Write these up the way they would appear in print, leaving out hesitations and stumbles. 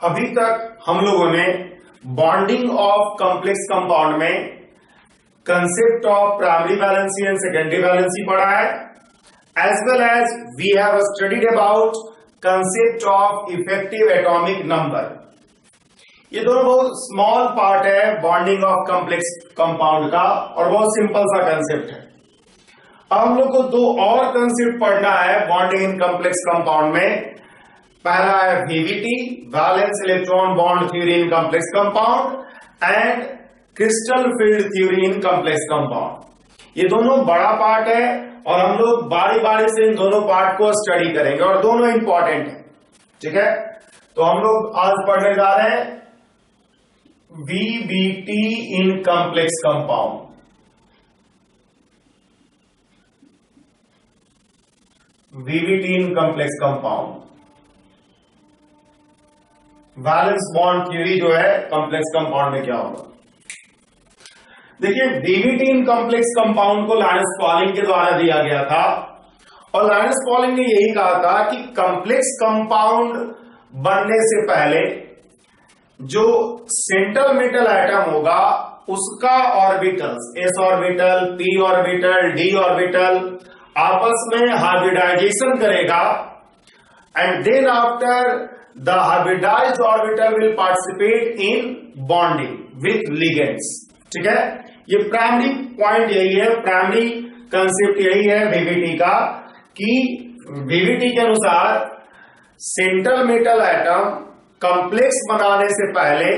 अभी तक हम लोगों ने बॉन्डिंग ऑफ कॉम्प्लेक्स कंपाउंड में concept of primary valency and secondary valency पढ़ा है, as well as we have studied about concept of effective atomic number. ये दोनों बहुत स्मॉल पार्ट है बॉन्डिंग ऑफ कॉम्प्लेक्स कंपाउंड का और बहुत सिंपल सा कंसेप्ट है। अब हम लोग को दो और कंसेप्ट पढ़ना है बॉन्डिंग इन कॉम्प्लेक्स कंपाउंड में। पहला है VVT, valence electron bond theory in complex compound, and crystal field theory in complex compound. ये दोनों बड़ा पार्ट है और हम लोग बारी बारी से इन दोनों पार्ट को स्टडी करेंगे और दोनों इंपॉर्टेंट है। ठीक है, तो हम लोग आज पढ़ने जा रहे हैं VBT in complex compound. VBT in complex compound, valence bond theory जो है कॉम्प्लेक्स कंपाउंड में क्या होगा। देखिए, वीवीटी इन कॉम्प्लेक्स कंपाउंड को लाइनस पॉलिंग के द्वारा दिया गया था और लाइनस पॉलिंग ने यही कहा था कि कॉम्प्लेक्स कंपाउंड बनने से पहले जो सेंट्रल मेटल एटम होगा उसका orbitals s orbital, p orbital, d orbital आपस में हाइब्रिडाइजेशन करेगा, and then after the hybridised orbital will participate in bonding with ligands. ठीक है, ये प्राइमरी पॉइंट यही है, प्राइमरी कंसेप्ट यही है वीवीटी का कि वीवीटी के अनुसार सेंट्रल मेटल एटम कॉम्प्लेक्स बनाने से पहले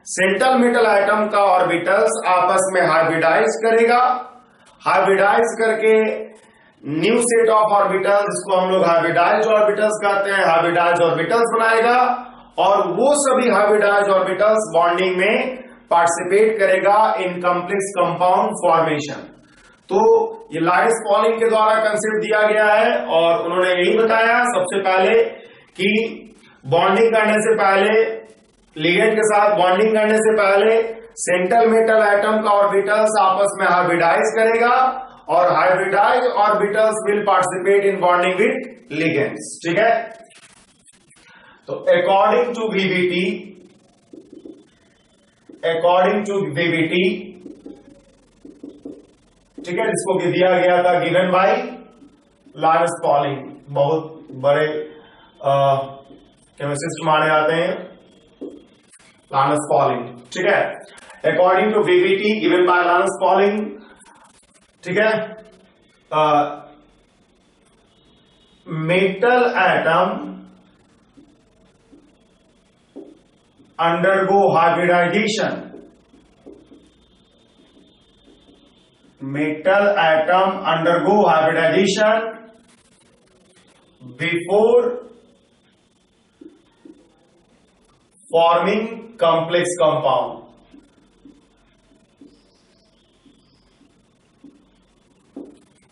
सेंट्रल मेटल एटम का ऑर्बिटल्स आपस में हाइब्रिडाइज करेगा, हाइब्रिडाइज करके न्यू सेट ऑफ ऑर्बिटल्स, जिसको हम लोग हाइब्रिडाइज ऑर्बिटल्स कहते हैं, हाइब्रिडाइज ऑर्बिटल्स बनाएगा और वो सभी हाइब्रिडाइज ऑर्बिटल्स बॉन्डिंग में पार्टिसिपेट करेगा इन कॉम्प्लेक्स कंपाउंड फॉर्मेशन। तो ये लाइनस पॉलिंग के द्वारा कंसेप्ट दिया गया है और उन्होंने यही बताया सबसे पहले कि बॉन्डिंग करने से पहले, लिगेंड के साथ बॉन्डिंग करने से पहले सेंट्रल मेटल एटम का ऑर्बिटल्स आपस में हाइब्रिडाइज करेगा और hybridise orbitals will participate in bonding with ligands. ठीक है, तो अकॉर्डिंग टू वीवीटी, ठीक है, जिसको कि दिया गया था गिवन बाय लाइनस पॉलिंग, बहुत बड़े केमिस्ट्रिस्ट माने जाते हैं लाइनस पॉलिंग। ठीक है, according to VBT given by Linus Pauling, ठीक है, metal atom undergo hybridization, metal atom undergo hybridization before forming complex compound।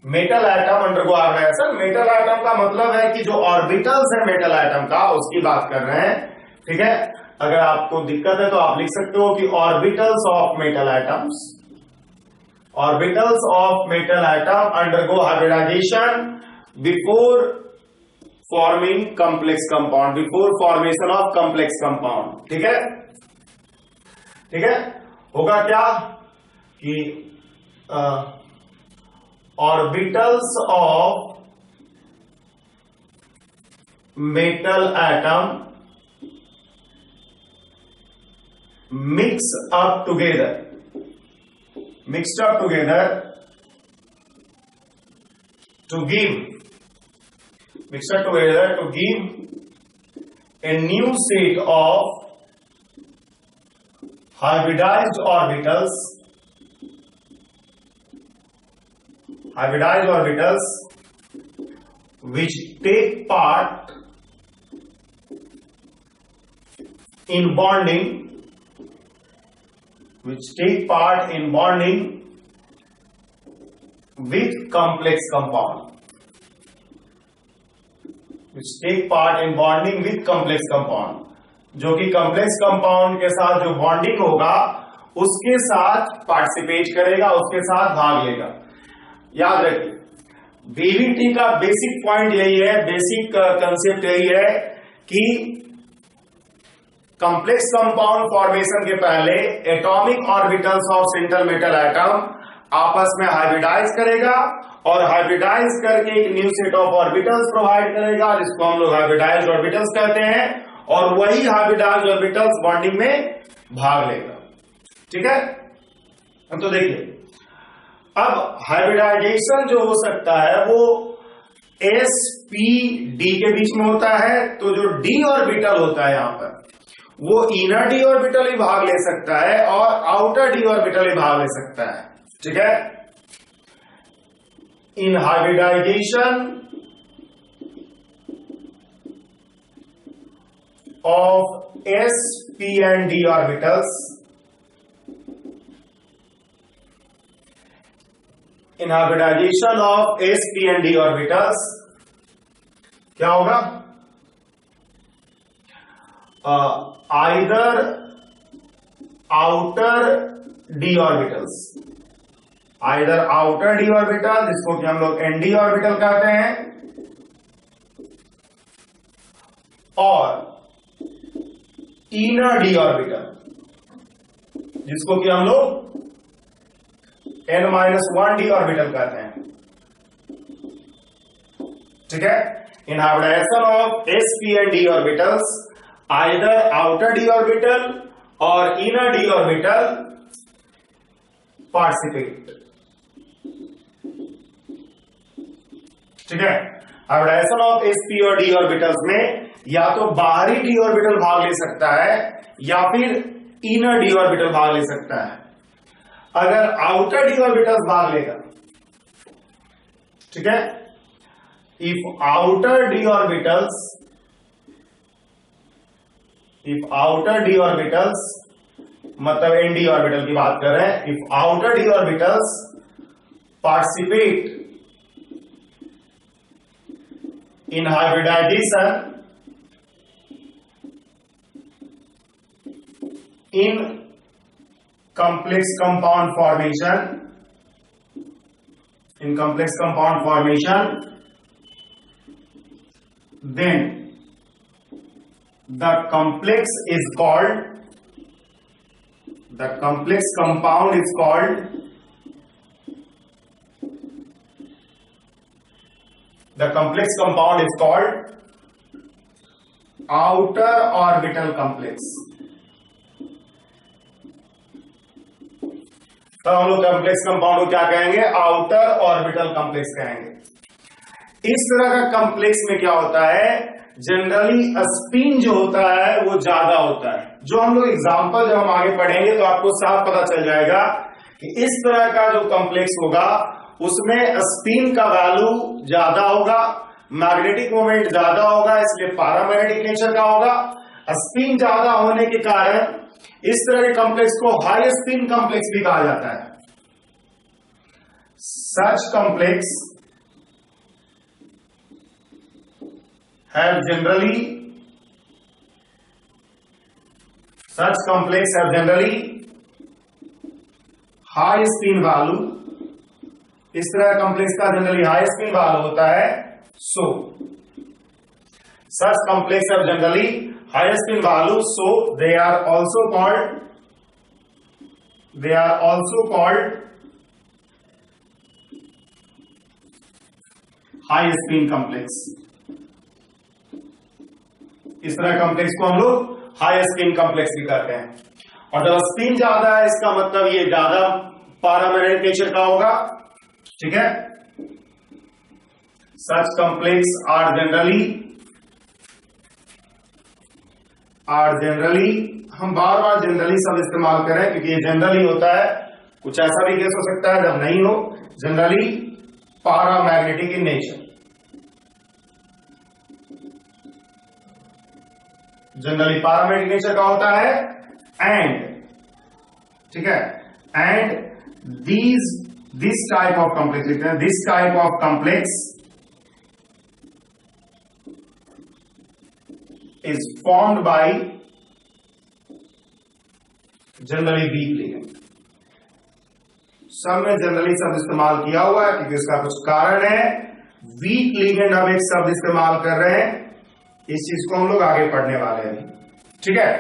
Metal atom undergo hybridisation, metal atom का मतलब है कि जो ऑर्बिटल्स है मेटल एटम का उसकी बात कर रहे हैं। ठीक है, अगर आपको दिक्कत है तो आप लिख सकते हो कि orbitals of metal atoms, orbitals of metal atom undergo hybridisation before forming complex compound, before formation of complex compound. ठीक है, ठीक है, होगा क्या कि orbitals of metal atom mixed up together to give a new set of hybridized orbitals which take part in bonding with complex compound, जो कि complex compound के साथ जो बॉन्डिंग होगा उसके साथ पार्टिसिपेट करेगा, उसके साथ भाग लेगा। याद रखिए, वीवीटी का बेसिक पॉइंट यही है, बेसिक कंसेप्ट यही है कि कॉम्प्लेक्स कंपाउंड फॉर्मेशन के पहले atomic orbitals of central metal atom आपस में हाइब्रिडाइज करेगा और हाइब्रिडाइज करके एक new set of orbitals provide करेगा, जिसको हम लोग हाइब्रिडाइज्ड ऑर्बिटल्स कहते हैं, और वही हाइब्रिडाइज्ड ऑर्बिटल्स बॉन्डिंग में भाग लेगा। ठीक है, तो देखिए अब हाइब्रिडाइजेशन जो हो सकता है वो एस पी डी के बीच में होता है। तो जो डी ऑर्बिटल होता है यहां पर वो इनर डी ऑर्बिटल भी भाग ले सकता है और आउटर डी ऑर्बिटल भी भाग ले सकता है। ठीक है, in hybridization of S P and D orbitals, in hybridization of S P and D orbitals क्या होगा? Either outer D orbitals, either outer D orbital जिसको कि हम लोग एनडी ऑर्बिटल कहते हैं, और इनर डी ऑर्बिटल जिसको कि हम लोग n-1 डी ऑर्बिटल कहते हैं। ठीक है, in hybridization of s p and d orbitals either outer D orbital और इनर डी ऑर्बिटल पार्टिसिपेट। ठीक है, हाइब्रिडाइजेशन ऑफ s p और d ऑर्बिटल्स में या तो बाहरी डी ऑर्बिटल भाग ले सकता है या फिर इनर डी ऑर्बिटल भाग ले सकता है। अगर आउटर डी ऑर्बिटल भाग लेगा, ठीक है, if outer D orbitals, if outer D orbitals मतलब एनडी ऑर्बिटल की बात कर रहे हैं, if outer D orbitals participate in hybridisation in complex compound formation, in complex compound formation, then the complex is called, the complex compound is called, the complex compound is called outer orbital complex। तो हम लोग complex compound को क्या कहेंगे? Outer orbital complex कहेंगे। इस तरह का कॉम्प्लेक्स में क्या होता है, जनरली स्पिन जो होता है वो ज्यादा होता है। जो हम लोग एग्जांपल जब हम आगे पढ़ेंगे तो आपको साफ पता चल जाएगा कि इस तरह का जो कॉम्प्लेक्स होगा उसमें स्पिन का वैल्यू ज्यादा होगा, मैग्नेटिक मोमेंट ज्यादा होगा, इसलिए पैरामैग्नेटिक नेचर का होगा। स्पिन ज्यादा होने के कारण इस तरह के कॉम्प्लेक्स को हाई स्पिन कॉम्प्लेक्स भी कहा जाता है। Such complex have generally high spin value. इस तरह कॉम्प्लेक्स का जनरली हाई स्पिन वैल्यू होता है। So such complex have generally higher spin value, so they are also called high spin complex। इस तरह कॉम्प्लेक्स को हम लोग हाई स्पिन कॉम्प्लेक्स भी कहते हैं। और जब स्पिन ज्यादा है इसका मतलब ये ज्यादा पैरामैग्नेटिक नेचर का होगा। ठीक है, सच कॉम्प्लेक्स आर जनरली, हम बार बार जनरली सब इस्तेमाल करें क्योंकि ये जनरली होता है। कुछ ऐसा भी केस हो सकता है जब नहीं हो। Generally paramagnetic in nature, generally paramagnetic nature का होता है। एंड ठीक है, and this type of complex, this type of complex is formed by generally weak ligand। सब में जनरली शब्द इस्तेमाल किया हुआ है क्योंकि इसका कुछ कारण है। वीक लिगेंड हम एक शब्द इस्तेमाल कर रहे हैं, इस चीज को हम लोग आगे पढ़ने वाले हैं। ठीक है,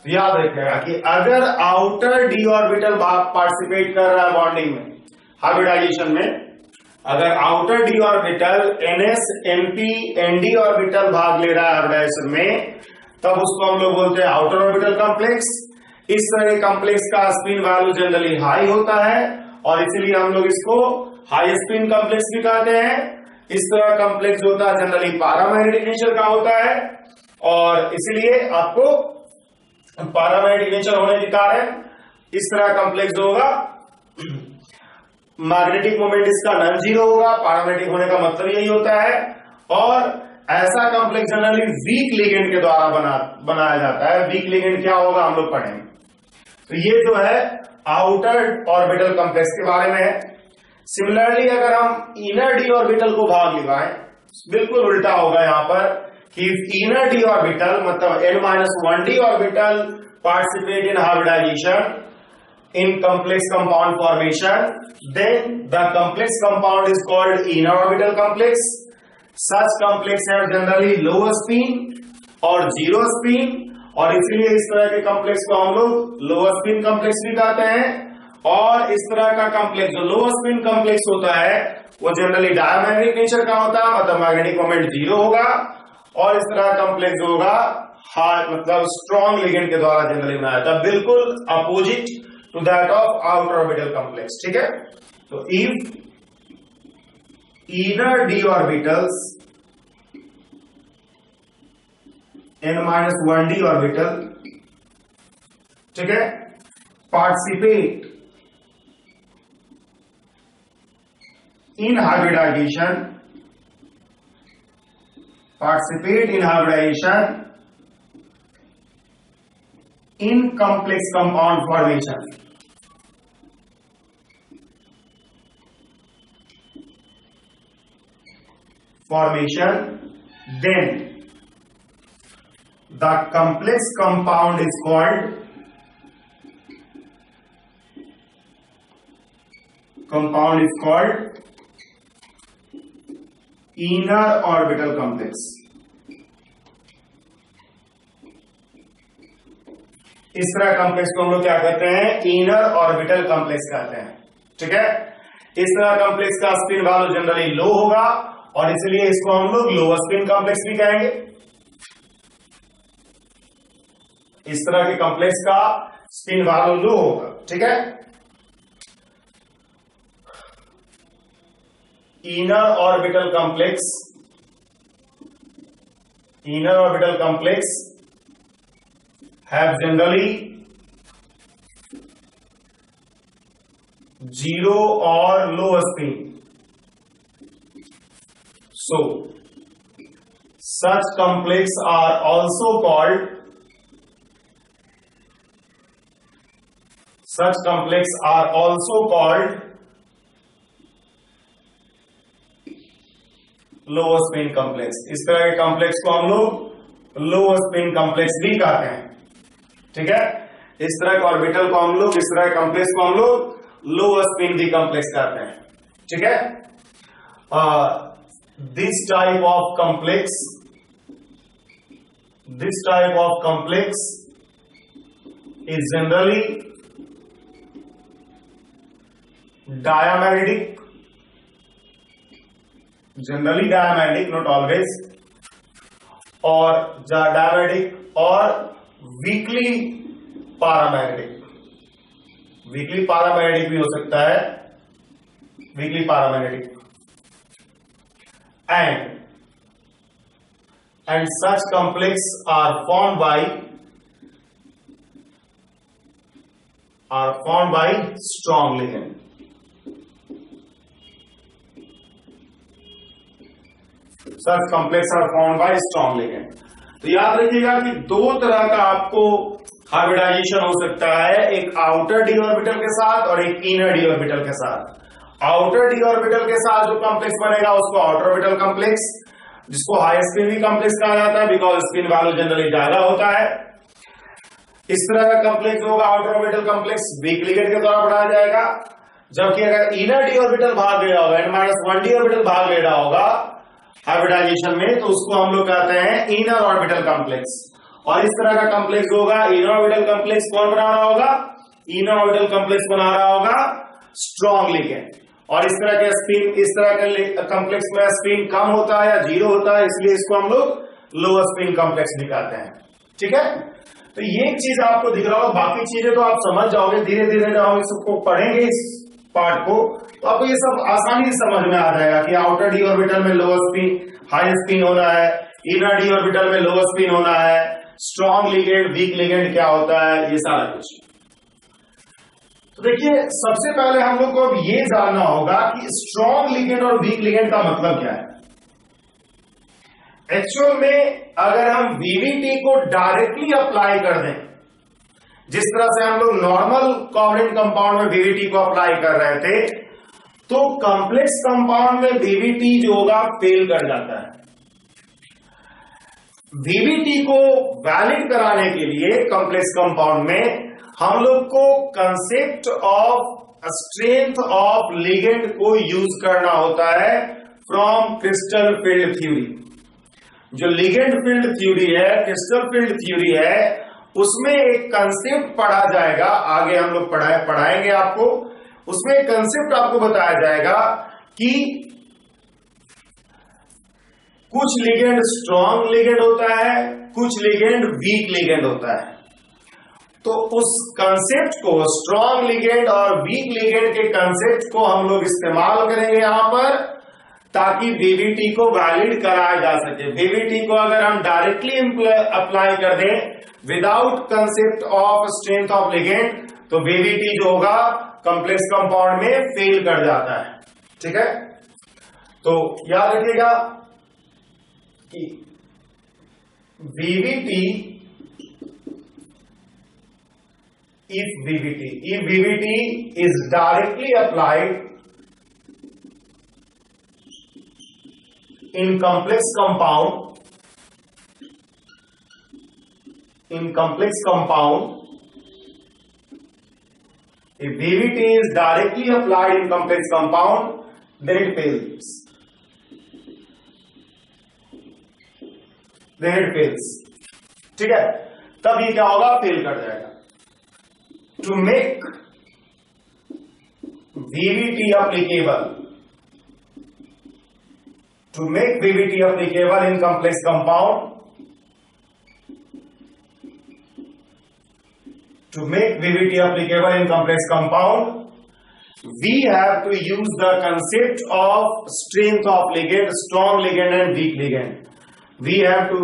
तो याद रखिएगा कि अगर आउटर डी ऑर्बिटल पार्टिसिपेट कर रहा है बॉन्डिंग में, हाइब्रिडाइजेशन में, अगर outer D orbital NS NP ND orbital भाग ले रहा है हाइब्रिडाइजेशन में, तब उसको हम लोग बोलते हैं आउटर ऑर्बिटल कॉम्प्लेक्स। इस तरह के कॉम्प्लेक्स का स्पिन वैल्यू जनरली हाई होता है और इसीलिए हम लोग इसको हाई स्पिन कॉम्प्लेक्स भी कहते हैं। इस तरह कॉम्प्लेक्स होता है जनरली पैरामैग्नेटिक नेचर का होता है और इसीलिए आपको पैरामैग्नेटिक नेचर होने के कारण इस तरह कॉम्प्लेक्स होगा, मैग्नेटिक मोमेंट इसका नॉन जीरो होगा। पैरामैग्नेटिक होने का मतलब यही होता है और ऐसा कॉम्प्लेक्स जनरली वीक लिगेंड के द्वारा बनाया जाता है। वीक लिगेंड क्या होगा हम लोग पढ़ेंगे। तो ये जो है आउटर ऑर्बिटल कॉम्प्लेक्स के बारे में है। सिमिलरली अगर हम इनर डी ऑर्बिटल को भाग लगाएं, बिल्कुल उल्टा होगा यहां पर कि इनर डी ऑर्बिटल मतलब N-1d orbital participate in hybridisation in complex compound formation, then the complex compound is called inner orbital complex. Such complex have generally low spin और zero spin और इसीलिए इस तरह के कॉम्प्लेक्स को हम लोग लोअर स्पिन कॉम्प्लेक्स भी कहते हैं। और इस तरह का कॉम्प्लेक्स जो लोअर स्पिन कॉम्प्लेक्स होता है वो जनरली डायमैग्नेटिक नेचर का होता है, मतलब मैग्नेटिक मोमेंट जीरो होगा और इस तरह कॉम्प्लेक्स होगा हार्ड मतलब स्ट्रॉन्ग लिगेंड के द्वारा जनरली बनाया जाता है, बिल्कुल opposite to that of outer orbital complex। ठीक है, तो if inner d orbitals N-1d orbital, ठीक है, participate in hybridization in complex compound formation, then the complex compound is called inner orbital complex। इस तरह कॉम्प्लेक्स को हम लोग क्या कहते हैं, इनर ऑर्बिटल कॉम्प्लेक्स कहते हैं। ठीक है, इस तरह कॉम्प्लेक्स का स्पिन वैल्यू जनरली लो होगा और इसलिए इसको हम लोग लोअर स्पिन कॉम्प्लेक्स भी कहेंगे। इस तरह के कॉम्प्लेक्स का स्पिन वैल्यू लो होगा। ठीक है, inner orbital complex have generally zero or low spin, so such complex are also called lower spin complex। इस तरह के कॉम्प्लेक्स को हम लोग लोअर स्पिन कॉम्प्लेक्स भी कहते हैं। ठीक है, इस तरह के ऑर्बिटल को हम लोग, इस तरह के कॉम्प्लेक्स को हम लोग लोअर स्पिन डी कॉम्प्लेक्स कहते हैं। ठीक है, this type of complex is generally diamagnetic, not always, और डायमैग्नेटिक और वीकली पैरामैग्नेटिक भी हो सकता है, weakly paramagnetic. And such complex are formed by strong ligand. Such complex are formed by strong ligand. तो याद रखिएगा कि दो तरह का आपको हाइब्रिडाइजेशन हो सकता है, एक आउटर डी ऑर्बिटल के साथ और एक इनर डी ऑर्बिटल के साथ। आउटर डी ऑर्बिटल के साथ जो कॉम्प्लेक्स बनेगा उसको आउटर ऑर्बिटल कॉम्प्लेक्स, जिसको हाई स्पिन भी कॉम्प्लेक्स कहा जाता है बिकॉज स्पिन वैल्यू जनरली ज्यादा होता है। इस तरह का कॉम्प्लेक्स होगा outer orbital complex, week ligand के द्वारा बढ़ाया जाएगा। जबकि अगर इनर डी ऑर्बिटल भाग ले रहा होगा, N-1d ऑर्बिटल भाग ले रहा होगा हाइब्रिडाइजेशन में, तो उसको हम लोग कहते हैं इनर ऑर्बिटल कॉम्प्लेक्स। और इस तरह का कॉम्प्लेक्स होगा, इनऑर्बिटल कॉम्प्लेक्स कौन बना रहा होगा? इनऑर्बिटल कॉम्प्लेक्स बना रहा होगा स्ट्रॉन्ग लिगेंड। और इस तरह के स्पिन, इस तरह के कॉम्प्लेक्स में स्पिन कम होता है या जीरो होता है, इसलिए इसको हम लोग लोअर स्पिन कॉम्प्लेक्स भी कहते हैं। ठीक है, तो ये चीज आपको दिख रहा होगा, बाकी चीजें तो आप समझ जाओगे धीरे धीरे, जब हम इसको पढ़ेंगे इस पार्ट को तो आपको ये सब आसानी से समझ में आ जाएगा कि आउटर डी ऑर्बिटल में लोअर स्पिन हाई स्पिन होना है, इनर डी ऑर्बिटल में लोअर स्पिन होना है, स्ट्रॉन्ग लिगेंड वीक लिगेंड क्या होता है, ये सारा कुछ। तो देखिए, सबसे पहले हम लोग को अब ये जानना होगा कि स्ट्रॉन्ग लिगेंड और वीक लिगेंड का मतलब क्या है। एक्चुअल में अगर हम वीवीटी को डायरेक्टली अप्लाई कर दें, जिस तरह से हम लोग नॉर्मल कोवलेंट कंपाउंड में वीवीटी को अप्लाई कर रहे थे, तो कॉम्प्लेक्स कंपाउंड में वीवीटी जो होगा फेल कर जाता है। वीवीटी को वैलिड कराने के लिए कॉम्प्लेक्स कंपाउंड में हम लोग को concept of strength of ligand को यूज करना होता है फ्रॉम क्रिस्टल फील्ड थ्योरी। जो लिगेंड फील्ड थ्योरी है, क्रिस्टल फील्ड थ्योरी है, उसमें एक कंसेप्ट पढ़ा जाएगा, आगे हम लोग पढ़ाएंगे आपको। उसमें एक कंसेप्ट आपको बताया जाएगा कि कुछ लिगेंड स्ट्रॉन्ग लिगेंड होता है, कुछ लिगेंड वीक लिगेंड होता है। तो उस कंसेप्ट को, स्ट्रॉन्ग लिगेंड और वीक लिगेंड के कंसेप्ट को हम लोग इस्तेमाल करेंगे यहां पर, ताकि वीवीटी को वैलिड कराया जा सके। वीवीटी को अगर हम डायरेक्टली अप्लाई कर दें without concept of strength of ligand, तो वीवीटी जो होगा कॉम्प्लेक्स कंपाउंड में फेल कर जाता है। ठीक है, तो याद रखिएगा कि VVT, if VVT is directly applied in complex compound, if VVT is directly applied in complex compound, then it fails. ठीक है, तब ये क्या होगा? फेल कर जाएगा। To make VVT applicable, in complex compound, we have to use the concept of strength of ligand, strong ligand and weak ligand. We have to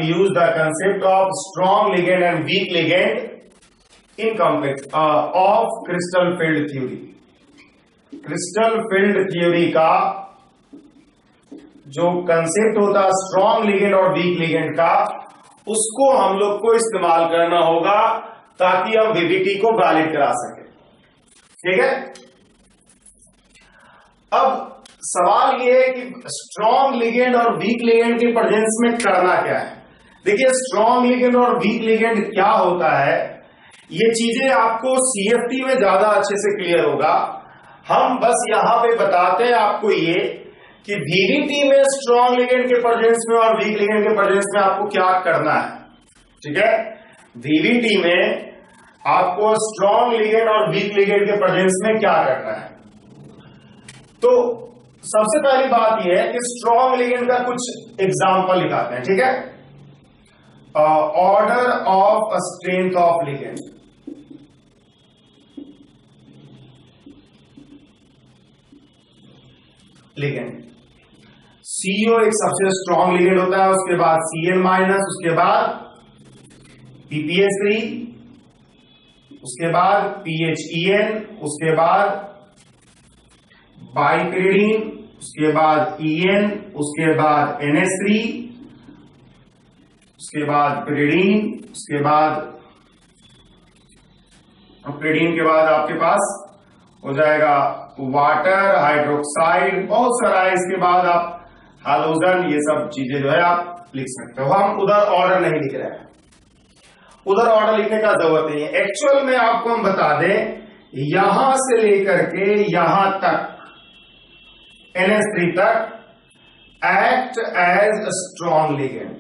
use the concept of strong ligand and weak ligand in complex of crystal field theory. crystal field theory का जो concept होता है strong ligand और week ligand का, उसको हम लोग को इस्तेमाल करना होगा ताकि हम वीवीटी को वैलिड करा सके। ठीक है, अब सवाल यह है कि स्ट्रॉन्ग लिगेंड और वीक लिगेंड के प्रेजेंस में करना क्या है। देखिए, स्ट्रॉन्ग लिगेंड और वीक लिगेंड क्या होता है, ये चीजें आपको सीएफटी में ज्यादा अच्छे से क्लियर होगा। हम बस यहां पे बताते हैं आपको ये कि वीवीटी में स्ट्रॉन्ग लिगेंड के प्रेजेंस में और वीक लिगेंड के प्रेजेंस में आपको क्या करना है। ठीक है, वीवीटी में आपको स्ट्रॉन्ग लिगेंड और वीक लिगेंड के प्रेजेंस में क्या करना है। तो सबसे पहली बात यह है कि स्ट्रॉन्ग लिगेंड का कुछ एग्जांपल दिखाते हैं। ठीक है, order of strength of ligand. CO एक सबसे स्ट्रॉन्ग लिगेंड होता है, उसके बाद Cl माइनस, उसके बाद PPS3, उसके बाद PHEN, उसके बाद बाइपिरिडीन, उसके बाद EN, उसके बाद NH3, उसके बाद पिरिडीन, उसके बाद पिरिडीन के बाद आपके पास हो जाएगा वाटर, हाइड्रोक्साइड, बहुत सारा है। इसके बाद आप हैलोजन, ये सब चीजें जो है आप लिख सकते हो। हम उधर ऑर्डर नहीं लिख रहे हैं, उधर ऑर्डर लिखने का जरूरत नहीं है। एक्चुअल में आपको हम बता दें, यहां से लेकर के यहां तक NH3 तक act as strong ligand.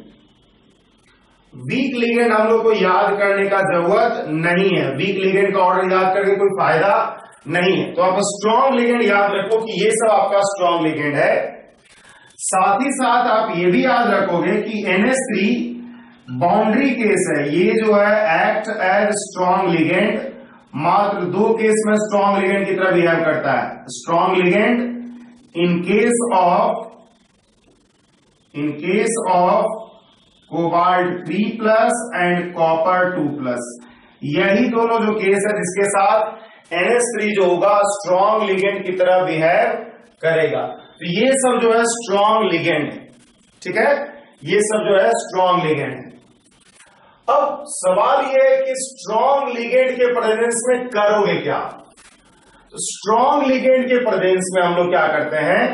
Weak ligand हम लोग को याद करने का जरूरत नहीं है, वीक लिगेंड का ऑर्डर याद करके कोई फायदा नहीं है। तो आप स्ट्रॉन्ग लिगेंड याद रखो कि ये सब आपका स्ट्रॉन्ग लिगेंड है। साथ ही साथ आप ये भी याद रखोगे कि NH3 बाउंड्री केस है, ये जो है एक्ट एज स्ट्रॉन्ग लिगेंड मात्र 2 केस में स्ट्रॉन्ग लिगेंड की तरह बिहेव करता है। Strong ligand in case of cobalt 3+ and copper 2+, यही दोनों जो केस है जिसके साथ NH3 जो होगा स्ट्रॉन्ग लिगेंड की तरह बिहेव करेगा। तो ये सब जो है स्ट्रॉन्ग लिगेंड है, ठीक है, ये सब जो है स्ट्रॉन्ग लिगेंड है। अब सवाल ये है कि स्ट्रॉन्ग लिगेंड के प्रेजेंस में करोगे क्या? तो स्ट्रॉन्ग लिगेंड के प्रेजेंस में हम लोग क्या करते हैं,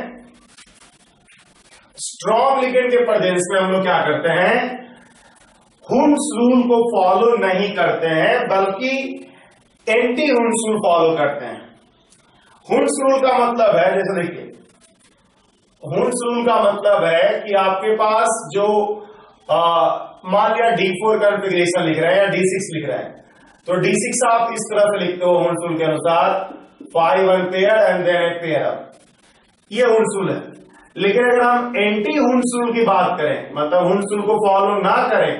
स्ट्रॉन्ग लिगेंड के प्रेजेंस में हम लोग क्या करते हैं, हुंस रूल को फॉलो नहीं करते हैं बल्कि एंटी हुंस रूल फॉलो करते हैं। हुंस रूल का मतलब है, जैसे देखिए, हुंस रूल का मतलब है कि आपके पास जो मान लिया D4 कॉन्फ़िगरेशन लिख रहे हैं या D6 लिख रहे हैं, तो D6 आप इस तरह से लिखते हो हुंस रूल के अनुसार, 5 अनपेयर एंड देन एक पेयर अप, ये हुंस रूल है। लेकिन अगर हम एंटी हुंस रूल की बात करें, मतलब हुंस रूल को फॉलो ना करें,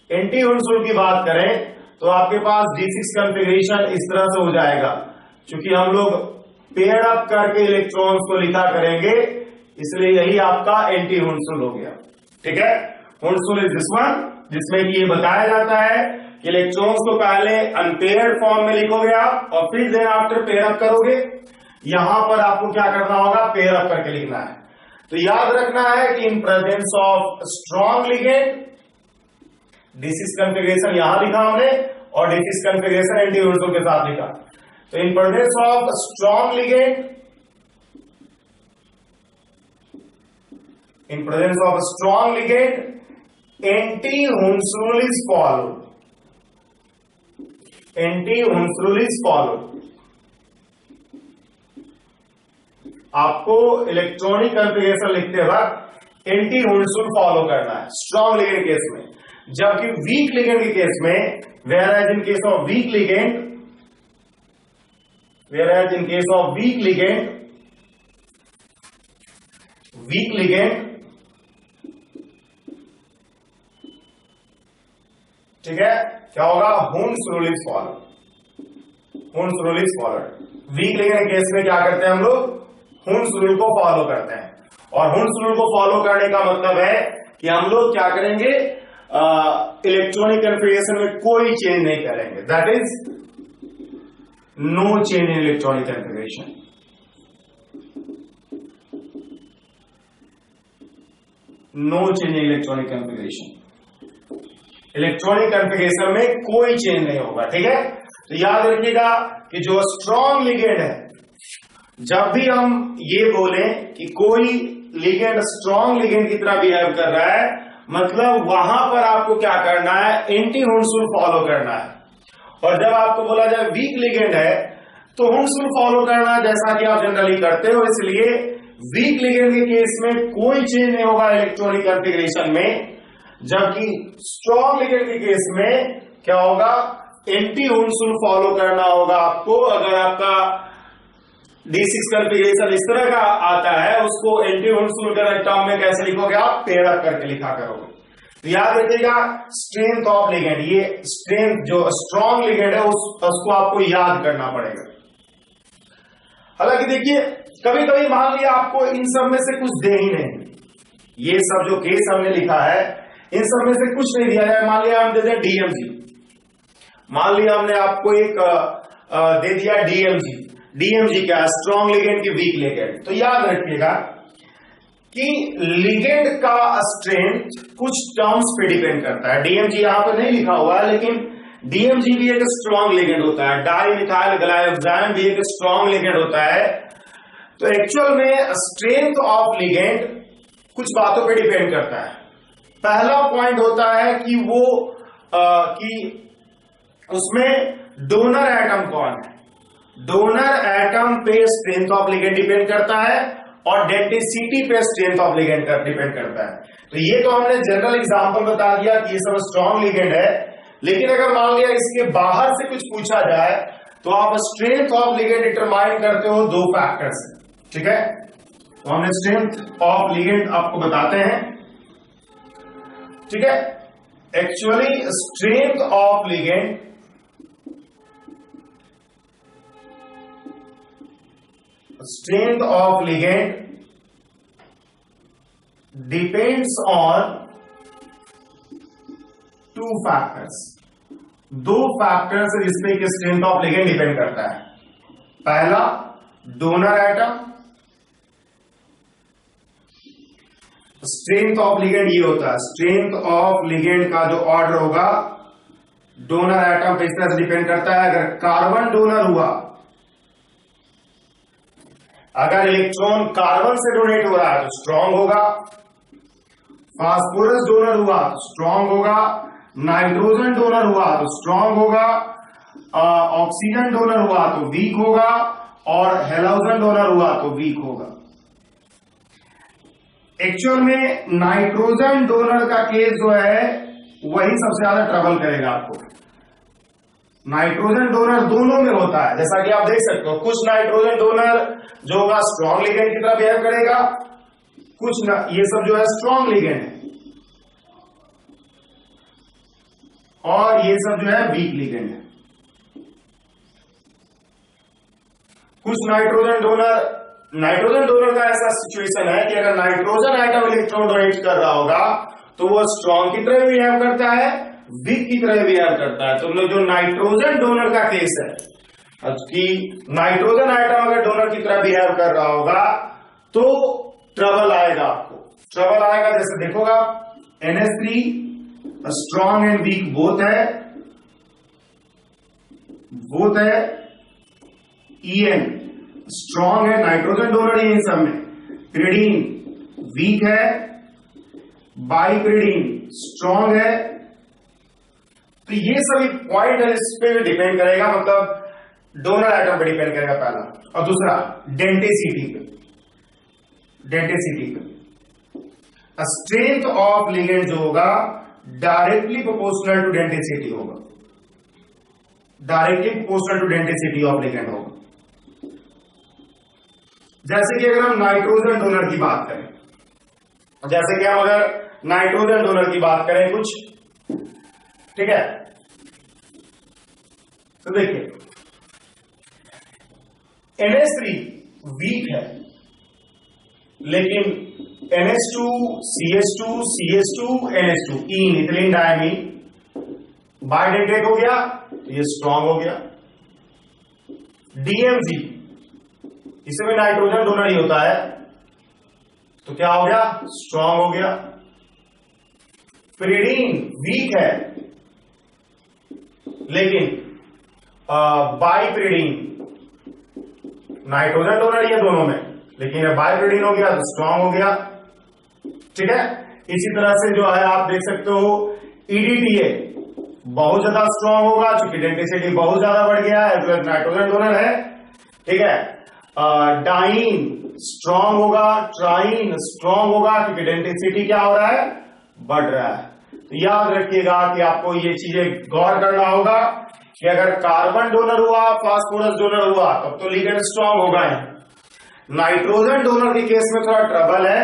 एंटी हुंस रूल की बात करें, तो आपके पास D6 कॉन्फ़िगरेशन इस तरह से हो जाएगा। क्योंकि हम लोग पेयर अप करके इलेक्ट्रॉन्स को लिखा करेंगे, इसलिए यही आपका एंटी हुंस रूल हो गया, ठीक है। हुंस रूल इज दिस वन, जिसमें कि ये बताया जाता है कि इलेक्ट्रॉन्स को पहले अनपेयर्ड फॉर्म में लिखोगे आप और फिर देन आफ्टर पेयर अप करोगे। यहां पर आपको क्या करना होगा, पेयर अप करके लिखना है। तो याद रखना है कि इन presence of strong ligand, D6 configuration यहां लिखा हमने और D6 कॉन्फ़िगरेशन एंटी हुंस रूल के साथ लिखा। तो इन presence of strong ligand, in presence of a strong ligand, anti-Huns rule is followed. Anti-Huns rule is followed. आपको इलेक्ट्रॉनिक कॉन्फ़िगरेशन लिखते वक्त एंटी हुंस रूल फॉलो करना है स्ट्रॉन्ग लिगेंड केस में। जबकि वीक लिगेंड के केस में, whereas in case of weak ligand, ठीक है, क्या होगा, हुंस rule is follow, हुंस rule is followed. Week ligand case में क्या करते हैं हम लोग, हुंस रूल को फॉलो करते हैं। और हुंस रूल को फॉलो करने का मतलब है कि हम लोग क्या करेंगे, इलेक्ट्रॉनिक कॉन्फ़िगरेशन में कोई चेंज नहीं करेंगे, that is no change in electronic configuration. No change in electronic configuration, electronic configuration में कोई चेंज नहीं होगा, ठीक है। तो याद रखिएगा कि जो स्ट्रॉन्ग लिगेंड है, जब भी हम ये बोलें कि कोई लिगेंड स्ट्रॉन्ग लिगेंड की तरह बिहेव कर रहा है, मतलब वहां पर आपको क्या करना है, एंटी हुंस रूल फॉलो करना है। और जब आपको बोला जाए वीक लिगेंड है, तो हुंस रूल फॉलो करना है, जैसा कि आप जनरली करते हो। इसलिए वीक लिगेंड के केस में कोई चेंज नहीं होगा इलेक्ट्रॉनिक कॉन्फ़िगरेशन में, जबकि स्ट्रॉन्ग लिगेंड के केस में क्या होगा, एंटी हुंस रूल फॉलो करना होगा आपको। अगर आपका D6 कॉन्फ़िगरेशन इस तरह का आता है, उसको एंटी हुंस रूल के टर्म में कैसे लिखोगे, आप पेयर अप करके लिखा करोगे। तो याद रखिएगा स्ट्रेंथ ऑफ लिगेंड, ये स्ट्रेंथ जो स्ट्रॉन्ग लिगेंड है उसको आपको याद करना पड़ेगा। हालांकि देखिए, कभी कभी मान लिया आपको इन सब में से कुछ दे ही नहीं, ये सब जो केस हमने लिखा है इन सब में से कुछ नहीं दिया जाए। मान लिया हम दे दें DMG, मान लिया हमने आपको एक दे दिया DMG क्या, स्ट्रॉन्ग लिगेंड की वीक लिगेंड। तो याद रखिएगा कि लिगेंड का स्ट्रेंथ कुछ टर्म्स पे डिपेंड करता है। DMG यहां पे नहीं लिखा हुआ है, लेकिन DMG भी एक स्ट्रॉन्ग लिगेंड होता है, डाई मिथाइल ग्लाइकोजाइम भी एक स्ट्रॉन्ग लिगेंड होता है। तो एक्चुअल में स्ट्रेंथ ऑफ लिगेंड कुछ बातों पे डिपेंड करता है। पहला पॉइंट होता है कि वो कि उसमें डोनर एटम कौन है। डोनर एटम पे स्ट्रेंथ ऑफ लिगेंड डिपेंड करता है और डेंसिटी पे स्ट्रेंथ ऑफ लिगेंड डिपेंड करता है। तो ये तो हमने जनरल एग्जांपल बता दिया कि ये सब स्ट्रॉन्ग लिगेंड है, लेकिन अगर मान लिया इसके बाहर से कुछ पूछा जाए तो आप स्ट्रेंथ ऑफ लिगेंड डिटरमाइन करते हो दो फैक्टर से, ठीक है। तो हमने स्ट्रेंथ ऑफ लिगेंड आपको बताते हैं, ठीक है। Actually strength of ligand depends on two factors. दो फैक्टर्स जिसपे कि स्ट्रेंथ ऑफ लिगेंड डिपेंड करता है। पहला donor atom, strength of ligand ये होता है, स्ट्रेंथ ऑफ लिगेंड का जो ऑर्डर होगा डोनर एटम पे इस तरह से डिपेंड करता है। अगर कार्बन डोनर हुआ, अगर इलेक्ट्रॉन कार्बन से डोनेट हो रहा है तो स्ट्रांग होगा, फास्फोरस डोनर हुआ तो स्ट्रांग होगा, नाइट्रोजन डोनर हुआ तो स्ट्रांग होगा, ऑक्सीजन डोनर हुआ तो वीक होगा और हेलोजन डोनर हुआ तो वीक होगा। एक्चुअल में नाइट्रोजन डोनर का केस जो है वही सबसे ज्यादा ट्रबल करेगा आपको। नाइट्रोजन डोनर दोनों में होता है, जैसा कि आप देख सकते हो, कुछ नाइट्रोजन डोनर जो होगा स्ट्रॉन्ग लिगेंड की तरह बिहेव करेगा, कुछ ना, ये सब जो है स्ट्रॉन्ग लिगेंड है और ये सब जो है वीक लिगेंड है। कुछ नाइट्रोजन डोनर का ऐसा सिचुएशन है कि अगर नाइट्रोजन आइटम इलेक्ट्रॉन डोनेट कर रहा होगा तो वो स्ट्रॉन्ग की तरह बिहेव करता है, वीक की तरह बिहेव करता है। तो जो नाइट्रोजन डोनर का केस है कि नाइट्रोजन आइटम अगर डोनर की तरह बिहेव कर रहा होगा तो ट्रबल आएगा आपको। ट्रबल आएगा जैसे देखोगा NH3 strong and weak both है, EN स्ट्रॉन्ग है, नाइट्रोजन डोनर ही इन सब में, पिरिडीन वीक है, बाइपिरिडीन स्ट्रॉन्ग है। तो ये सभी पॉइंट है, इस पे डिपेंड करेगा, मतलब डोनर आइटम पे डिपेंड करेगा पहला। और दूसरा डेंसिटी पे। स्ट्रेंथ ऑफ लिगेंड जो होगा डायरेक्टली प्रोपोर्शनल टू डेंसिटी होगा, directly proportional to density of ligand होगा। जैसे कि अगर हम नाइट्रोजन डोनर की बात करें, जैसे कि हम अगर नाइट्रोजन डोनर की बात करें कुछ, ठीक है, तो देखिए NH3 वीक है, लेकिन NH2 CH2 CH2 NH2 ethylene diamine bidentate हो गया तो ये स्ट्रॉन्ग हो गया। DMG इसमें नाइट्रोजन डोनर ही होता है तो क्या हो गया, स्ट्रॉन्ग हो गया। पिरिडीन वीक है लेकिन बाइपिरिडीन नाइट्रोजन डोनर ही है दोनों में, लेकिन बाइपिरिडीन हो गया तो स्ट्रॉन्ग हो गया, ठीक है। इसी तरह से जो है आप देख सकते हो EDTA बहुत ज्यादा स्ट्रॉन्ग होगा चूंकि डेंसिटी बहुत ज्यादा बढ़ गया है, जो नाइट्रोजन डोनर है, ठीक है। डाइन स्ट्रॉन्ग होगा, ट्राइन स्ट्रॉन्ग होगा क्योंकि डेंसिटी क्या हो रहा है, बढ़ रहा है। तो याद रखिएगा कि आपको ये चीजें गौर करना होगा कि अगर कार्बन डोनर हुआ, फास्फोरस डोनर हुआ, तब तो लिगेंड स्ट्रॉन्ग होगा ही। नाइट्रोजन डोनर के केस में थोड़ा ट्रबल है,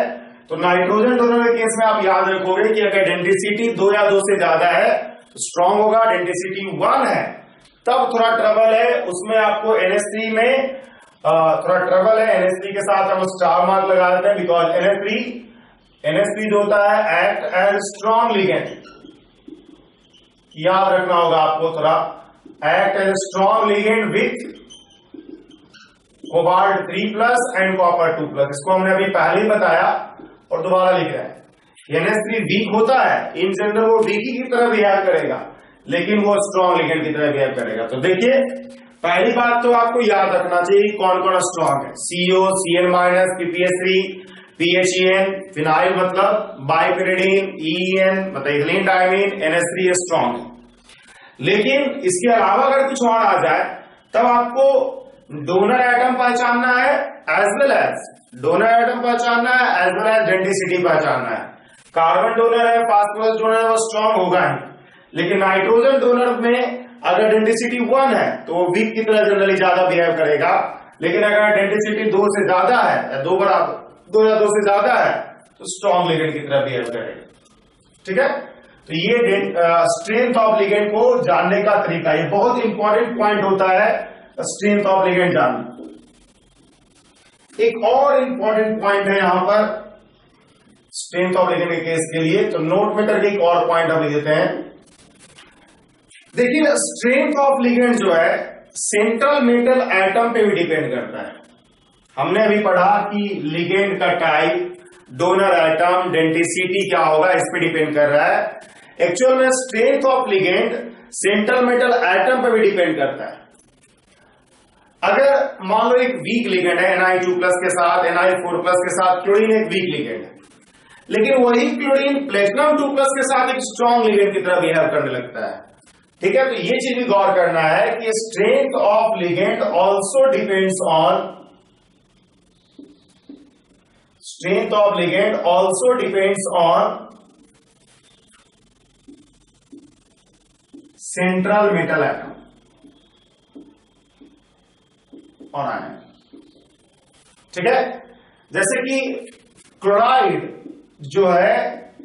तो नाइट्रोजन डोनर के केस में आप याद रखोगे कि अगर डेंसिटी 2 या 2 से ज्यादा है तो स्ट्रॉन्ग होगा, डेंसिटी 1 है तब थोड़ा ट्रबल है। उसमें आपको NH3 में थोड़ा ट्रबल है, NH3 के साथ हम स्टार मार्क लगा देते हैं बिकॉज NH3 जो होता है एक्ट एज स्ट्रॉन्ग लिगेंड, याद रखना होगा आपको, थोड़ा act as strong ligand with cobalt 3+ and copper 2+। इसको हमने अभी पहले ही बताया और दोबारा लिख रहे हैं। NH3 वीक होता है, इन जनरल वो वीक की तरह बिहेव करेगा, लेकिन वो स्ट्रॉन्ग लिगेंड की तरह बिहेव करेगा। तो देखिए पहली बात तो आपको याद रखना चाहिए कौन कौन स्ट्रॉन्ग है। CO, CN-, PPS3, PHEN, phenyl मतलब बाइपिरिडीन, EN मतलब इथिलीन डायमीन, NH3 स्ट्रॉन्ग है। लेकिन इसके अलावा अगर कुछ और आ जाए तब आपको डोनर एटम पहचानना है एज वेल एज डेंसिटी पहचानना है। कार्बन डोनर है, फास्फोरस डोनर है, वो स्ट्रॉन्ग होगा ही, लेकिन नाइट्रोजन डोनर में अगर डेंसिटी 1 है तो वो वीक की तरह जनरली ज्यादा बिहेव करेगा, लेकिन अगर डेंसिटी 2 से ज्यादा है या 2 या 2 से ज्यादा है तो स्ट्रॉन्ग लिगेंड की तरह बिहेव करेगा। ठीक है, तो ये स्ट्रेंथ ऑफ लिगेंड को जानने का तरीका, ये बहुत इंपॉर्टेंट पॉइंट होता है स्ट्रेंथ ऑफ लिगेंड जानना। एक और इंपॉर्टेंट पॉइंट है यहां पर स्ट्रेंथ ऑफ लिगेंड के केस के लिए, तो नोट में करके एक और पॉइंट हम लिख देते हैं। देखिए स्ट्रेंथ ऑफ लिगेंड जो है सेंट्रल मेटल एटम पे भी डिपेंड करता है। हमने अभी पढ़ा कि लिगेंड का टाइप, डोनर एटम, डेंसिटी क्या होगा, इस पे डिपेंड कर रहा है। एक्चुअल में strength of ligand central metal atom पे भी डिपेंड करता है। अगर मान लो एक वीक लिगेंड है Na2+ के साथ, Na4+ के साथ, क्लोरीन एक वीक लिगेंड है, लेकिन वही क्लोरीन प्लेटिनम 2+ के साथ एक स्ट्रॉन्ग लिगेंड की तरह बिहेव करने लगता है। ठीक है, तो ये चीज भी गौर करना है कि strength of ligand also depends on central metal atom और आयन। ठीक है, जैसे कि क्लोराइड जो है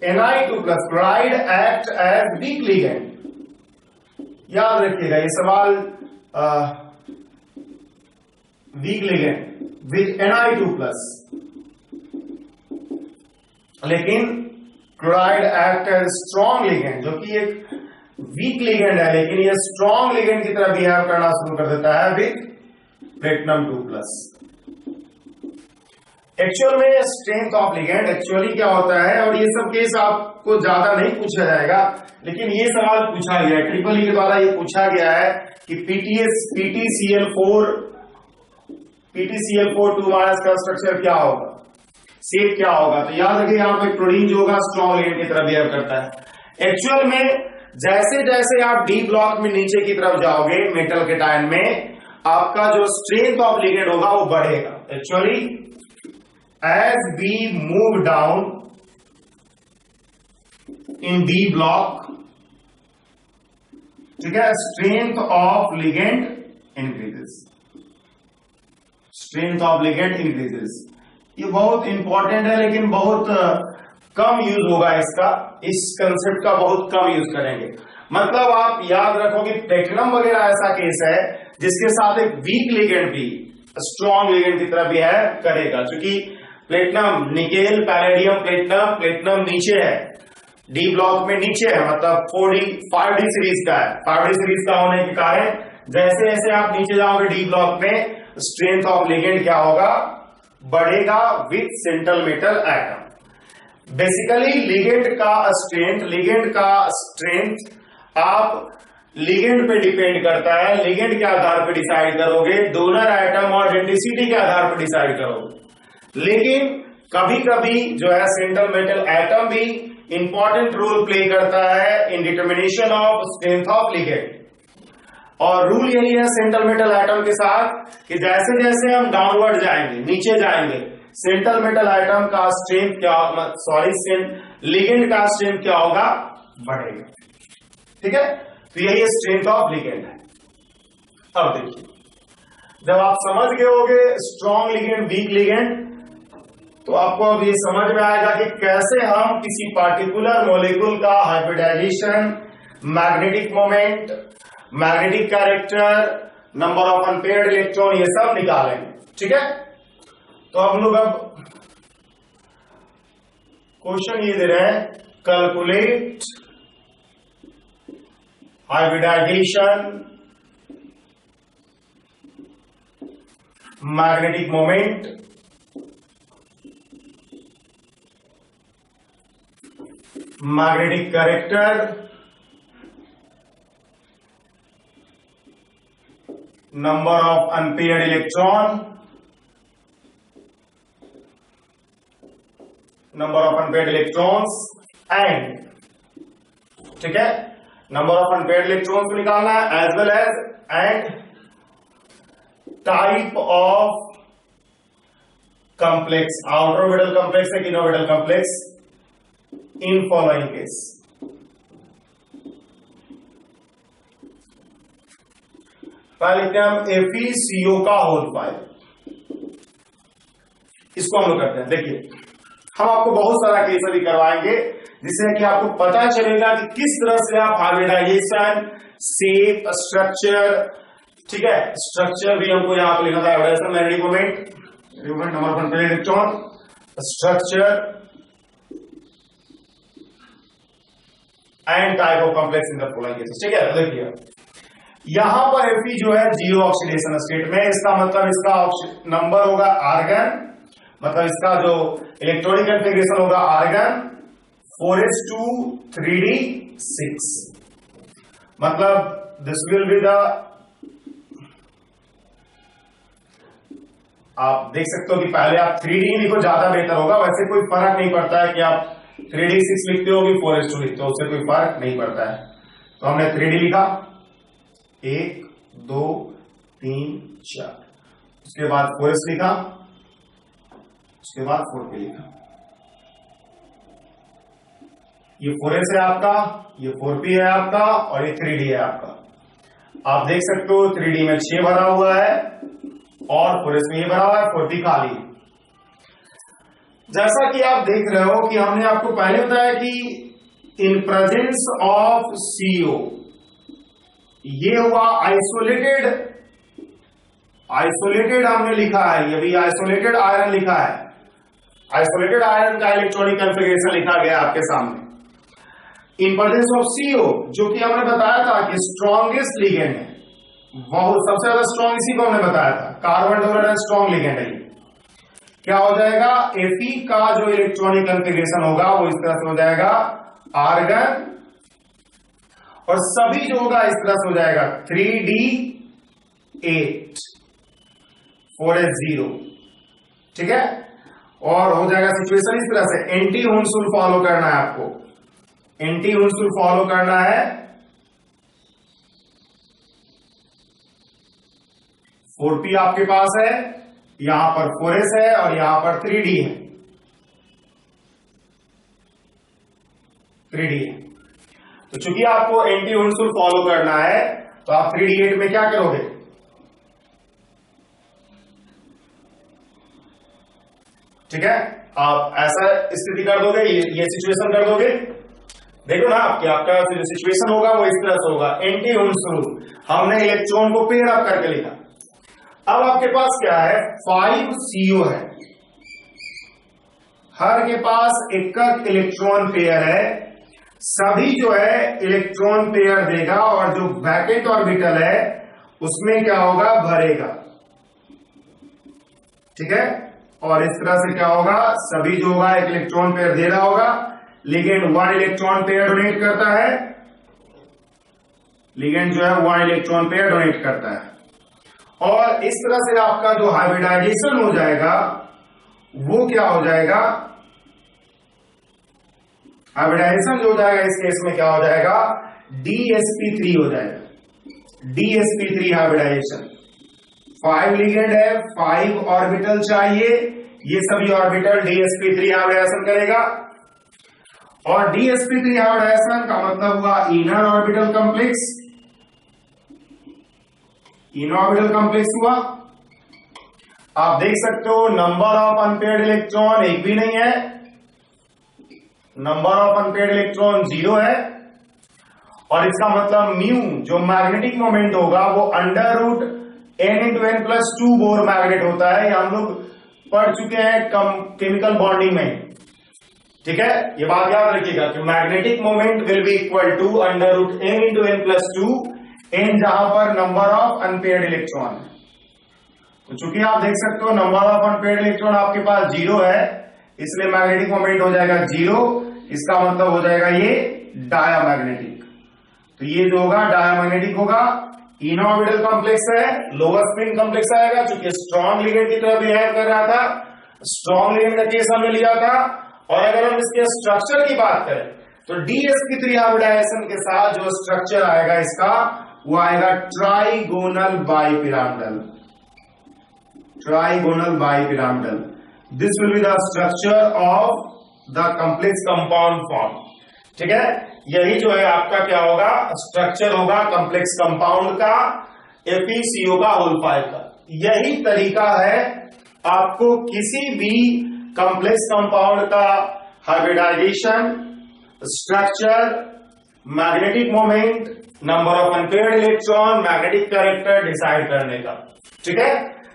Na2+, chloride act as weak ligand. याद रखिएगा ये सवाल, वीक लिगेंड विद Na2+, लेकिन chloride act as strong ligand, जो कि एक वीक लिगेंड है लेकिन ये स्ट्रॉन्ग लिगेंड की तरह बिहेव करना शुरू कर देता है विद प्लेटिनम 2+। एक्चुअल में स्ट्रेंथ ऑफ लिगेंड एक्चुअली क्या होता है, और ये सब केस आपको ज्यादा नहीं पूछा जाएगा, लेकिन ये सवाल पूछा गया है, ट्रिपल ई के द्वारा ये पूछा गया है कि PTCl4 2- का स्ट्रक्चर क्या होगा, शेप क्या होगा। तो याद रखिए यहां पर क्लोरीन जो होगा स्ट्रॉन्ग लिगेंड की तरह बिहेव करता है। एक्चुअल में जैसे जैसे आप डी ब्लॉक में नीचे की तरफ जाओगे मेटल के टाइम में, आपका जो स्ट्रेंथ ऑफ लिगेंड होगा वो बढ़ेगा। Actually as we move down in d block, ठीक है, strength of ligand increases, strength of ligand increases. ये बहुत इंपॉर्टेंट है लेकिन बहुत कम यूज होगा इसका, इस कंसेप्ट का बहुत कम यूज करेंगे। मतलब आप याद रखो कि प्लेटिनम वगैरह ऐसा केस है जिसके साथ एक वीक लिगेंड भी स्ट्रॉन्ग लिगेंड की तरह भी है करेगा, क्योंकि प्लेटिनम, निकेल, पैलेडियम, प्लेटिनम नीचे है, डी ब्लॉक में नीचे है, मतलब 5D सीरीज का है। 5D सीरीज का होने के कारण जैसे जैसे आप नीचे जाओगे डी ब्लॉक में, स्ट्रेंथ ऑफ लिगेंड क्या होगा, बढ़ेगा with central metal atom. Basically ligand का स्ट्रेंथ आप लिगेंड पे डिपेंड करता है, लिगेंड के आधार पर डिसाइड करोगे, डोनर एटम और डेंसिटी के आधार पर डिसाइड करोगे। लेकिन कभी कभी जो है सेंट्रल मेटल एटम भी इंपॉर्टेंट रोल प्ले करता है in determination of strength of ligand. और रूल यही है सेंट्रल मेटल एटम के साथ कि जैसे जैसे हम डाउनवर्ड जाएंगे, नीचे जाएंगे, सेंट्रल मेटल एटम का स्ट्रेंथ लिगेंड का स्ट्रेंथ क्या होगा, बढ़ेगा। ठीक है, तो यही स्ट्रेंथ ऑफ लिगेंड है। अब देखिए, जब आप समझ गए होगे स्ट्रॉन्ग लिगेंड, वीक लिगेंड, तो आपको अब ये समझ में आएगा कि कैसे हम किसी पार्टिकुलर मॉलिक्यूल का hybridisation, magnetic moment, magnetic character, number of unpaired electron, ये सब निकालेंगे। ठीक है, तो हम लोग अब क्वेश्चन ये दे रहे हैं, calculate hybridisation, magnetic moment, magnetic character number of unpaired electron, number of unpaired electrons and, ठीक है, number of unpaired electrons को निकालना है, as well as and type of complex, outer orbital complex है कि inner orbital complex in following case. पहले लिखते हैं हम FeCO का होल 5, इसको हम लोग करते हैं। देखिए हम आपको बहुत सारा केस अभी करवाएंगे जिससे कि आपको पता चलेगा कि किस तरह से आप हाइब्रिडाइजेशन, शेप, स्ट्रक्चर, ठीक है, स्ट्रक्चर भी हमको यहां पर लिखना था, hybridisation, magnetic moment, number of unpaired electron, structure and type of complex in the following cases. ठीक है, देखिए यहां पर Fe जो है जीरो ऑक्सीडेशन स्टेट में, इसका मतलब इसका नंबर होगा आर्गन, मतलब इसका जो इलेक्ट्रॉनिक कॉन्फ़िगरेशन होगा आर्गन 4s2 3d6, मतलब दिस विल बी द, आप देख सकते हो कि पहले आप 3d लिखो ज्यादा बेहतर होगा, वैसे कोई फर्क नहीं पड़ता है कि आप 3d6 लिखते हो कि 4s2 लिखते हो, उससे कोई फर्क नहीं पड़ता है। तो हमने 3d लिखा, 1 2 3 4, उसके बाद 4s लिखा, उसके बाद 4p लिखा। ये 4s है आपका, ये 4p है आपका और ये 3d है आपका। आप देख सकते हो 3d में 6 भरा हुआ है और 4s में ये भरा हुआ है, 4p खाली। जैसा कि आप देख रहे हो कि हमने आपको पहले बताया कि इन प्रेजेंस ऑफ CO, ये हुआ आइसोलेटेड हमने लिखा है, ये भी आइसोलेटेड आयरन लिखा है, आइसोलेटेड आयरन का इलेक्ट्रॉनिक कॉन्फ़िगरेशन लिखा गया आपके सामने। इन प्रेजेंस ऑफ CO, जो कि हमने बताया था कि स्ट्रॉन्गेस्ट लिगेंड है, बहुत सबसे ज्यादा स्ट्रॉन्ग इसी को हमने बताया था, कार्बन डोनर स्ट्रॉन्ग लिगेंड है। क्या हो जाएगा, Fe का जो इलेक्ट्रॉनिक कॉन्फ़िगरेशन होगा वो इस तरह से हो जाएगा आर्गन, और सभी जो होगा इस तरह से हो जाएगा 3d8 4s0, ठीक है, और हो जाएगा सिचुएशन इस तरह से। एंटी हुंसुल फॉलो करना है आपको, एंटी हुंसुल फॉलो करना है। 4p आपके पास है, यहां पर 4s है और यहां पर 3d है, 3d है। तो चूंकि आपको एंटी हुंसुल फॉलो करना है तो आप 3d8 में क्या करोगे, ठीक है, आप ऐसा स्थिति कर दोगे, ये सिचुएशन कर दोगे। देखो ना आपका जो सिचुएशन होगा वो इस तरह से होगा, एंटी हुंसुल, हमने इलेक्ट्रॉन को पेयर अप करके लिखा। अब आपके पास क्या है, 5 CO है, हर के पास एक इलेक्ट्रॉन पेयर है, सभी जो है इलेक्ट्रॉन पेयर देगा और जो वैकेंट ऑर्बिटल है उसमें क्या होगा, भरेगा, ठीक है। और इस तरह से क्या होगा, सभी जो होगा एक इलेक्ट्रॉन पेयर दे रहा होगा, लिगेंड 1 इलेक्ट्रॉन पेयर डोनेट करता है, लिगेंड जो है 1 इलेक्ट्रॉन पेयर डोनेट करता है, और इस तरह से आपका जो हाइब्रिडाइजेशन हो जाएगा वो क्या हो जाएगा, हाइब्रिडाइजेशन जो हो जाएगा इस केस में क्या हो जाएगा, DsP3 हो जाएगा, DsP3 हाइब्रिडाइजेशन। 5 लिगेंड है, 5 ऑर्बिटल चाहिए, ये सभी ऑर्बिटल DsP3 हाइब्रिडाइजेशन करेगा, और DsP3 हाइब्रिडाइजेशन का मतलब हुआ inner orbital complex, inner orbital complex हुआ। आप देख सकते हो नंबर ऑफ अनपेयर्ड इलेक्ट्रॉन एक भी नहीं है, नंबर ऑफ अनपेयर्ड इलेक्ट्रॉन 0 है, और इसका मतलब म्यू जो मैग्नेटिक मोमेंट होगा वो under root n×n+2 bore magnet होता है, ये हम लोग पढ़ चुके हैं केमिकल बॉन्डिंग में, ठीक है। ये बात याद रखिएगा कि magnetic moment will be equal to n×n+2, n जहां पर नंबर ऑफ अनपेयर्ड इलेक्ट्रॉन है। तो चूंकि आप देख सकते हो नंबर ऑफ अनपेयर्ड इलेक्ट्रॉन आपके पास 0 है, इसलिए मैग्नेटिक मोमेंट हो जाएगा 0, इसका मतलब हो जाएगा ये डायामैग्नेटिक। तो ये जो होगा डायामैग्नेटिक होगा, इनऑर्बिटल कॉम्प्लेक्स है, लोअर स्पिन कॉम्प्लेक्स आएगा, चूंकि स्ट्रॉन्ग लिगेंड की तरह बिहेव कर रहा था, स्ट्रॉन्ग लिगेंड का केस हमने लिया था। और अगर हम इसके स्ट्रक्चर की बात करें तो DsP3 हाइब्रिडाइजेशन के साथ जो स्ट्रक्चर आएगा इसका वो आएगा trigonal bipyramidal, trigonal bipyramidal. This will be the structure of the complex compound form. ठीक है, यही जो है आपका क्या होगा, स्ट्रक्चर होगा कॉम्प्लेक्स कंपाउंड का, FeCO का होल 5 का। यही तरीका है आपको किसी भी कॉम्प्लेक्स कंपाउंड का hybridisation, structure, magnetic moment, number of unpaired electron, magnetic character decide करने का। ठीक है,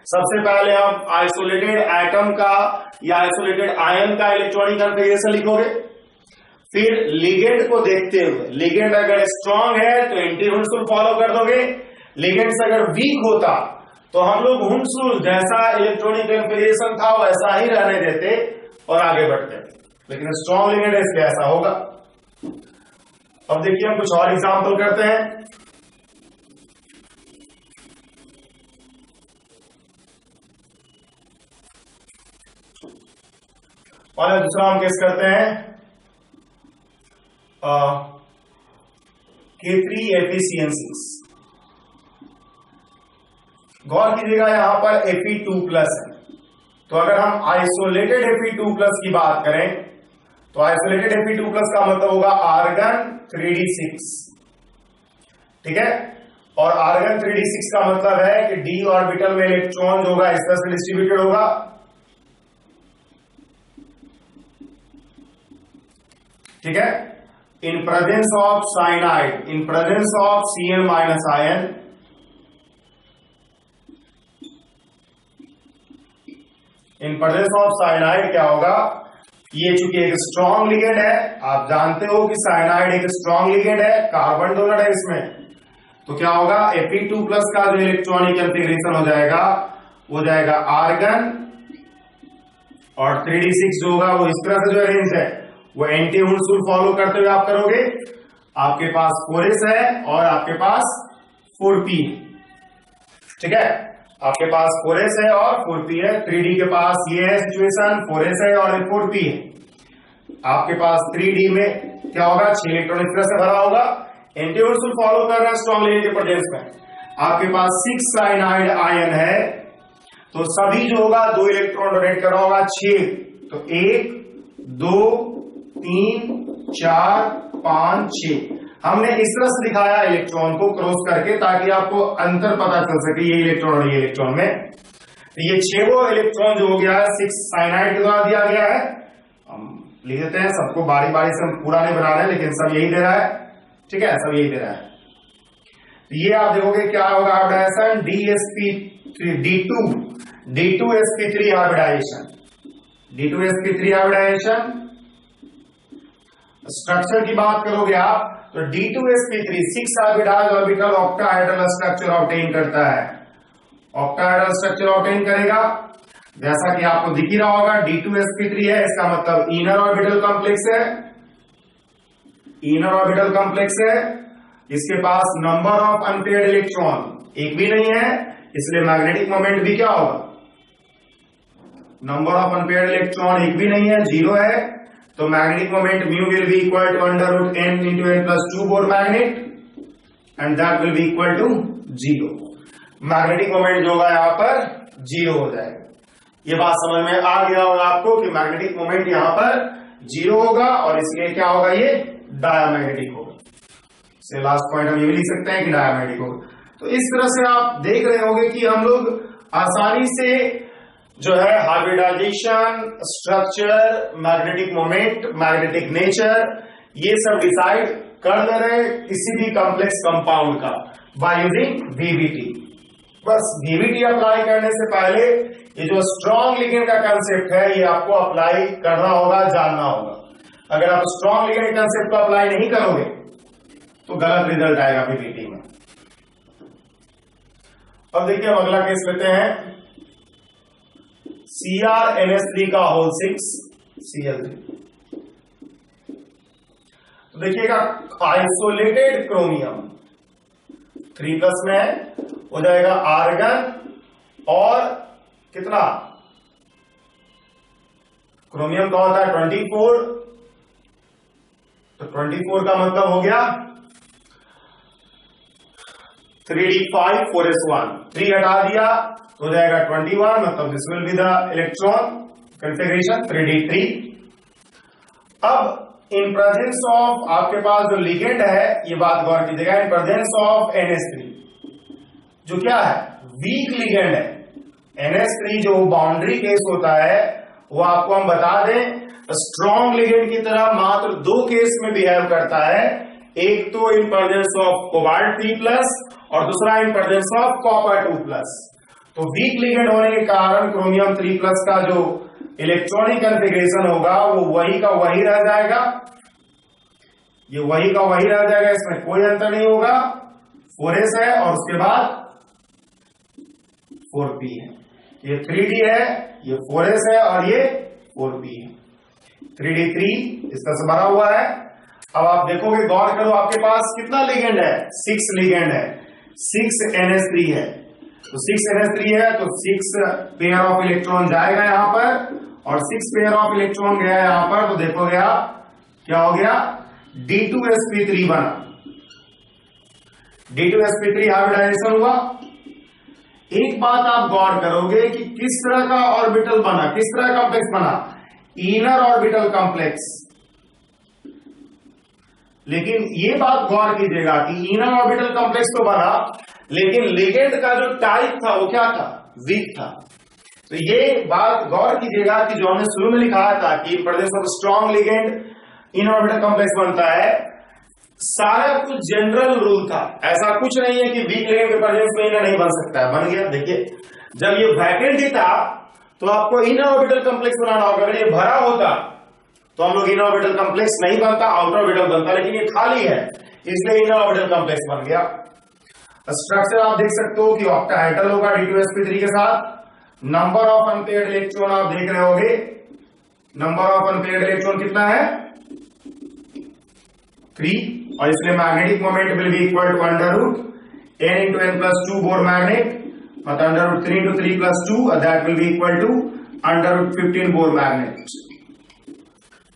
सबसे पहले हम आइसोलेटेड एटम का या आइसोलेटेड आयन का इलेक्ट्रॉनिक कॉन्फ़िगरेशन लिखोगे, फिर लिगेंड को देखते हुए, लिगेंड अगर स्ट्रांग है तो एंटी हुंसुल फॉलो कर दोगे, लिगेंड अगर वीक होता तो हम लोग हुंसुल जैसा इलेक्ट्रॉनिक कॉन्फ़िगरेशन था वैसा ही रहने देते और आगे बढ़ते, लेकिन स्ट्रांग लिगेंड है इसलिए ऐसा होगा। अब देखिए हम कुछ और एग्जांपल करते हैं। और दूसरा हम केस करते हैं K3FeCN6। गौर कीजिएगा यहां पर Fe2+ है, तो अगर हम आइसोलेटेड Fe2+ की बात करें तो आइसोलेटेड Fe2+ का मतलब होगा आर्गन 3d6। ठीक है, और आर्गन 3d6 का मतलब है कि d ऑर्बिटल में इलेक्ट्रॉन जो होगा इस तरह से डिस्ट्रीब्यूटेड होगा। ठीक है, इन presence of cyanide, in presence of Cn- ion, in presence of cyanide क्या होगा, ये चूंकि एक स्ट्रॉन्ग लिगेंड है, आप जानते हो कि साइनाइड एक स्ट्रॉन्ग लिगेंड है, कार्बन डोनर है इसमें, तो क्या होगा Fe2+ का जो इलेक्ट्रॉनिक कॉन्फ़िगरेशन हो जाएगा वो जाएगा आर्गन, और 3d6 जो होगा वो इस तरह से जो अरेंज है वो एंटी हुंसुल फॉलो करते हुए आप करोगे। आपके पास 4s है और आपके पास 4p है। ठीक है, आपके पास 4s है और 4p है, 3d के पास ये है सिचुएशन, 4s है और 4p है। आपके पास 3d में क्या होगा, 6 इलेक्ट्रॉन इस तरह से भरा होगा, एंटी हुंसुल फॉलो कर रहा है स्ट्रॉन्ग लिगेंड के प्रेजेंस में। आपके पास 6 साइनाइड आयन है, तो सभी जो होगा 2 इलेक्ट्रॉन डोनेट कर रहा होगा, 6, तो 1 2 3 4 5 6। हमने इस तरह से दिखाया इलेक्ट्रॉन को क्रॉस करके ताकि आपको अंतर पता चल सके ये इलेक्ट्रॉन और ये इलेक्ट्रॉन में। तो ये 6 इलेक्ट्रॉन जो हो गया है 6 साइनाइड के द्वारा दिया गया है। हम लिख देते हैं, सबको बारी बारी से हम पूरा नहीं बना रहे लेकिन सब यही दे रहा है। ठीक है, सब यही दे रहा है। तो ये आप देखोगे क्या होगा hybridisation, D2sp3 hybridisation, D2sp3 hybridisation. Structure की बात करोगे आप तो D2sp3 6 hybridise orbital octahedral structure obtain करता है, ऑक्टाहेड्रल स्ट्रक्चर ऑब्टेन करेगा। जैसा कि आपको दिख ही रहा होगा D2sp3 है, इसका मतलब इनर ऑर्बिटल कॉम्प्लेक्स है, इनर ऑर्बिटल कॉम्प्लेक्स है। इसके पास नंबर ऑफ अनपेयर्ड इलेक्ट्रॉन एक भी नहीं है, इसलिए मैग्नेटिक मोमेंट भी क्या होगा, नंबर ऑफ अनपेयर्ड इलेक्ट्रॉन एक भी नहीं है, 0 है, तो magnetic moment mu will be equal to √n into n+2 Bohr magnet and that will be equal to 0। Magnetic moment जो होगा यहां पर 0 हो जाएगा। ये बात समझ में आ गया होगा आपको कि मैग्नेटिक मोमेंट यहां पर 0 होगा और इसलिए क्या होगा, ये डायमैग्नेटिक होगा। से लास्ट पॉइंट हम ये भी लिख सकते हैं कि डायमैग्नेटिक होगा। तो इस तरह से आप देख रहे होंगे कि हम लोग आसानी से जो है hybridisation, structure, magnetic moment, magnetic nature, ये सब डिसाइड कर ले रहे किसी भी कॉम्प्लेक्स कंपाउंड का बाय यूजिंग VBT। बस VBT अप्लाई करने से पहले ये जो स्ट्रॉन्ग लिगेंड का कंसेप्ट है ये आपको अप्लाई करना होगा, जानना होगा। अगर आप स्ट्रॉन्ग लिगेंड कंसेप्ट को अप्लाई नहीं करोगे तो गलत रिजल्ट आएगा VBT में। अब देखिए हम अगला केस लेते हैं, CrNS3 का होल 6 Cl3। तो देखिएगा आइसोलेटेड क्रोमियम, 3+ में है, हो जाएगा आर्गन और कितना, क्रोमियम का होता है 24, तो 24 का मतलब हो गया 3d5 4s1, 3 हटा दिया तो हो जाएगा 21, मतलब this will be the electron configuration 3d3। अब इन प्रेजेंस ऑफ आपके पास जो लिगेंड है, ये बात गौर कीजिएगा, इन प्रेजेंस ऑफ NH3 जो क्या है, वीक लिगेंड है। NH3 जो बाउंड्री केस होता है वो आपको हम बता दें, स्ट्रॉन्ग लिगेंड की तरह मात्र 2 केस में बिहेव करता है, एक तो इन प्रेजेंस ऑफ कोबाल्ट 3+ और दूसरा इन प्रेजेंस ऑफ कॉपर 2+। तो वीक लिगेंड होने के कारण क्रोमियम 3+ का जो इलेक्ट्रॉनिक कॉन्फ़िगरेशन होगा वो वही का वही रह जाएगा, ये वही का वही रह जाएगा, इसमें कोई अंतर नहीं होगा। 4s है और उसके बाद 4p है, ये 3d है, ये 4s है और ये 4p है, 3d3 इस तरह से भरा हुआ है। अब आप देखोगे, गौर करो, आपके पास कितना लिगेंड है, 6 लिगेंड है, 6 NH3 है, तो 6 NH3 है तो 6 पेयर ऑफ इलेक्ट्रॉन जाएगा यहां पर, और 6 पेयर ऑफ इलेक्ट्रॉन गया यहां पर, तो देखोगे आप क्या हो गया, D2sp3 बना, D2sp3 हाइब्रिडाइजेशन हुआ। एक बात आप गौर करोगे कि किस तरह का ऑर्बिटल बना, किस तरह का कॉम्प्लेक्स बना, इनर ऑर्बिटल कॉम्प्लेक्स। लेकिन ये बात गौर कीजिएगा कि इनर ऑर्बिटल कॉम्प्लेक्स तो बना, लेकिन लिगेंड का जो टाइप था वो क्या था, वीक था। तो ये बात गौर कीजिएगा कि जो हमने शुरू में लिखा था कि presence of strong ligand inner orbital complex बनता है, सारा कुछ जनरल रूल था, ऐसा कुछ नहीं है कि वीक लिगेंड के प्रेजेंस में इनर नहीं बन सकता है, बन गया। देखिए, जब ये वैकेंट ही था तो आपको इनर ऑर्बिटल कॉम्प्लेक्स बनाना होगा, अगर ये भरा होता तो हम लोग इनर ऑर्बिटल कॉम्प्लेक्स नहीं बनता, आउटर ऑर्बिटल बनता, लेकिन ये खाली है इसलिए इनर ऑर्बिटल कॉम्प्लेक्स बन गया। स्ट्रक्चर आप देख सकते हो कि ऑक्टाहेड्रल होगा D2sp3 के साथ। नंबर ऑफ अनपेयर्ड इलेक्ट्रॉन आप देख रहे होगे, नंबर ऑफ अनपेयर्ड इलेक्ट्रॉन कितना है, 3, और इसलिए magnetic moment will be equal to √n into n+2 Bohr magnet, मतलब √3 into 3+2 that will be equal to √15 Bohr magnet.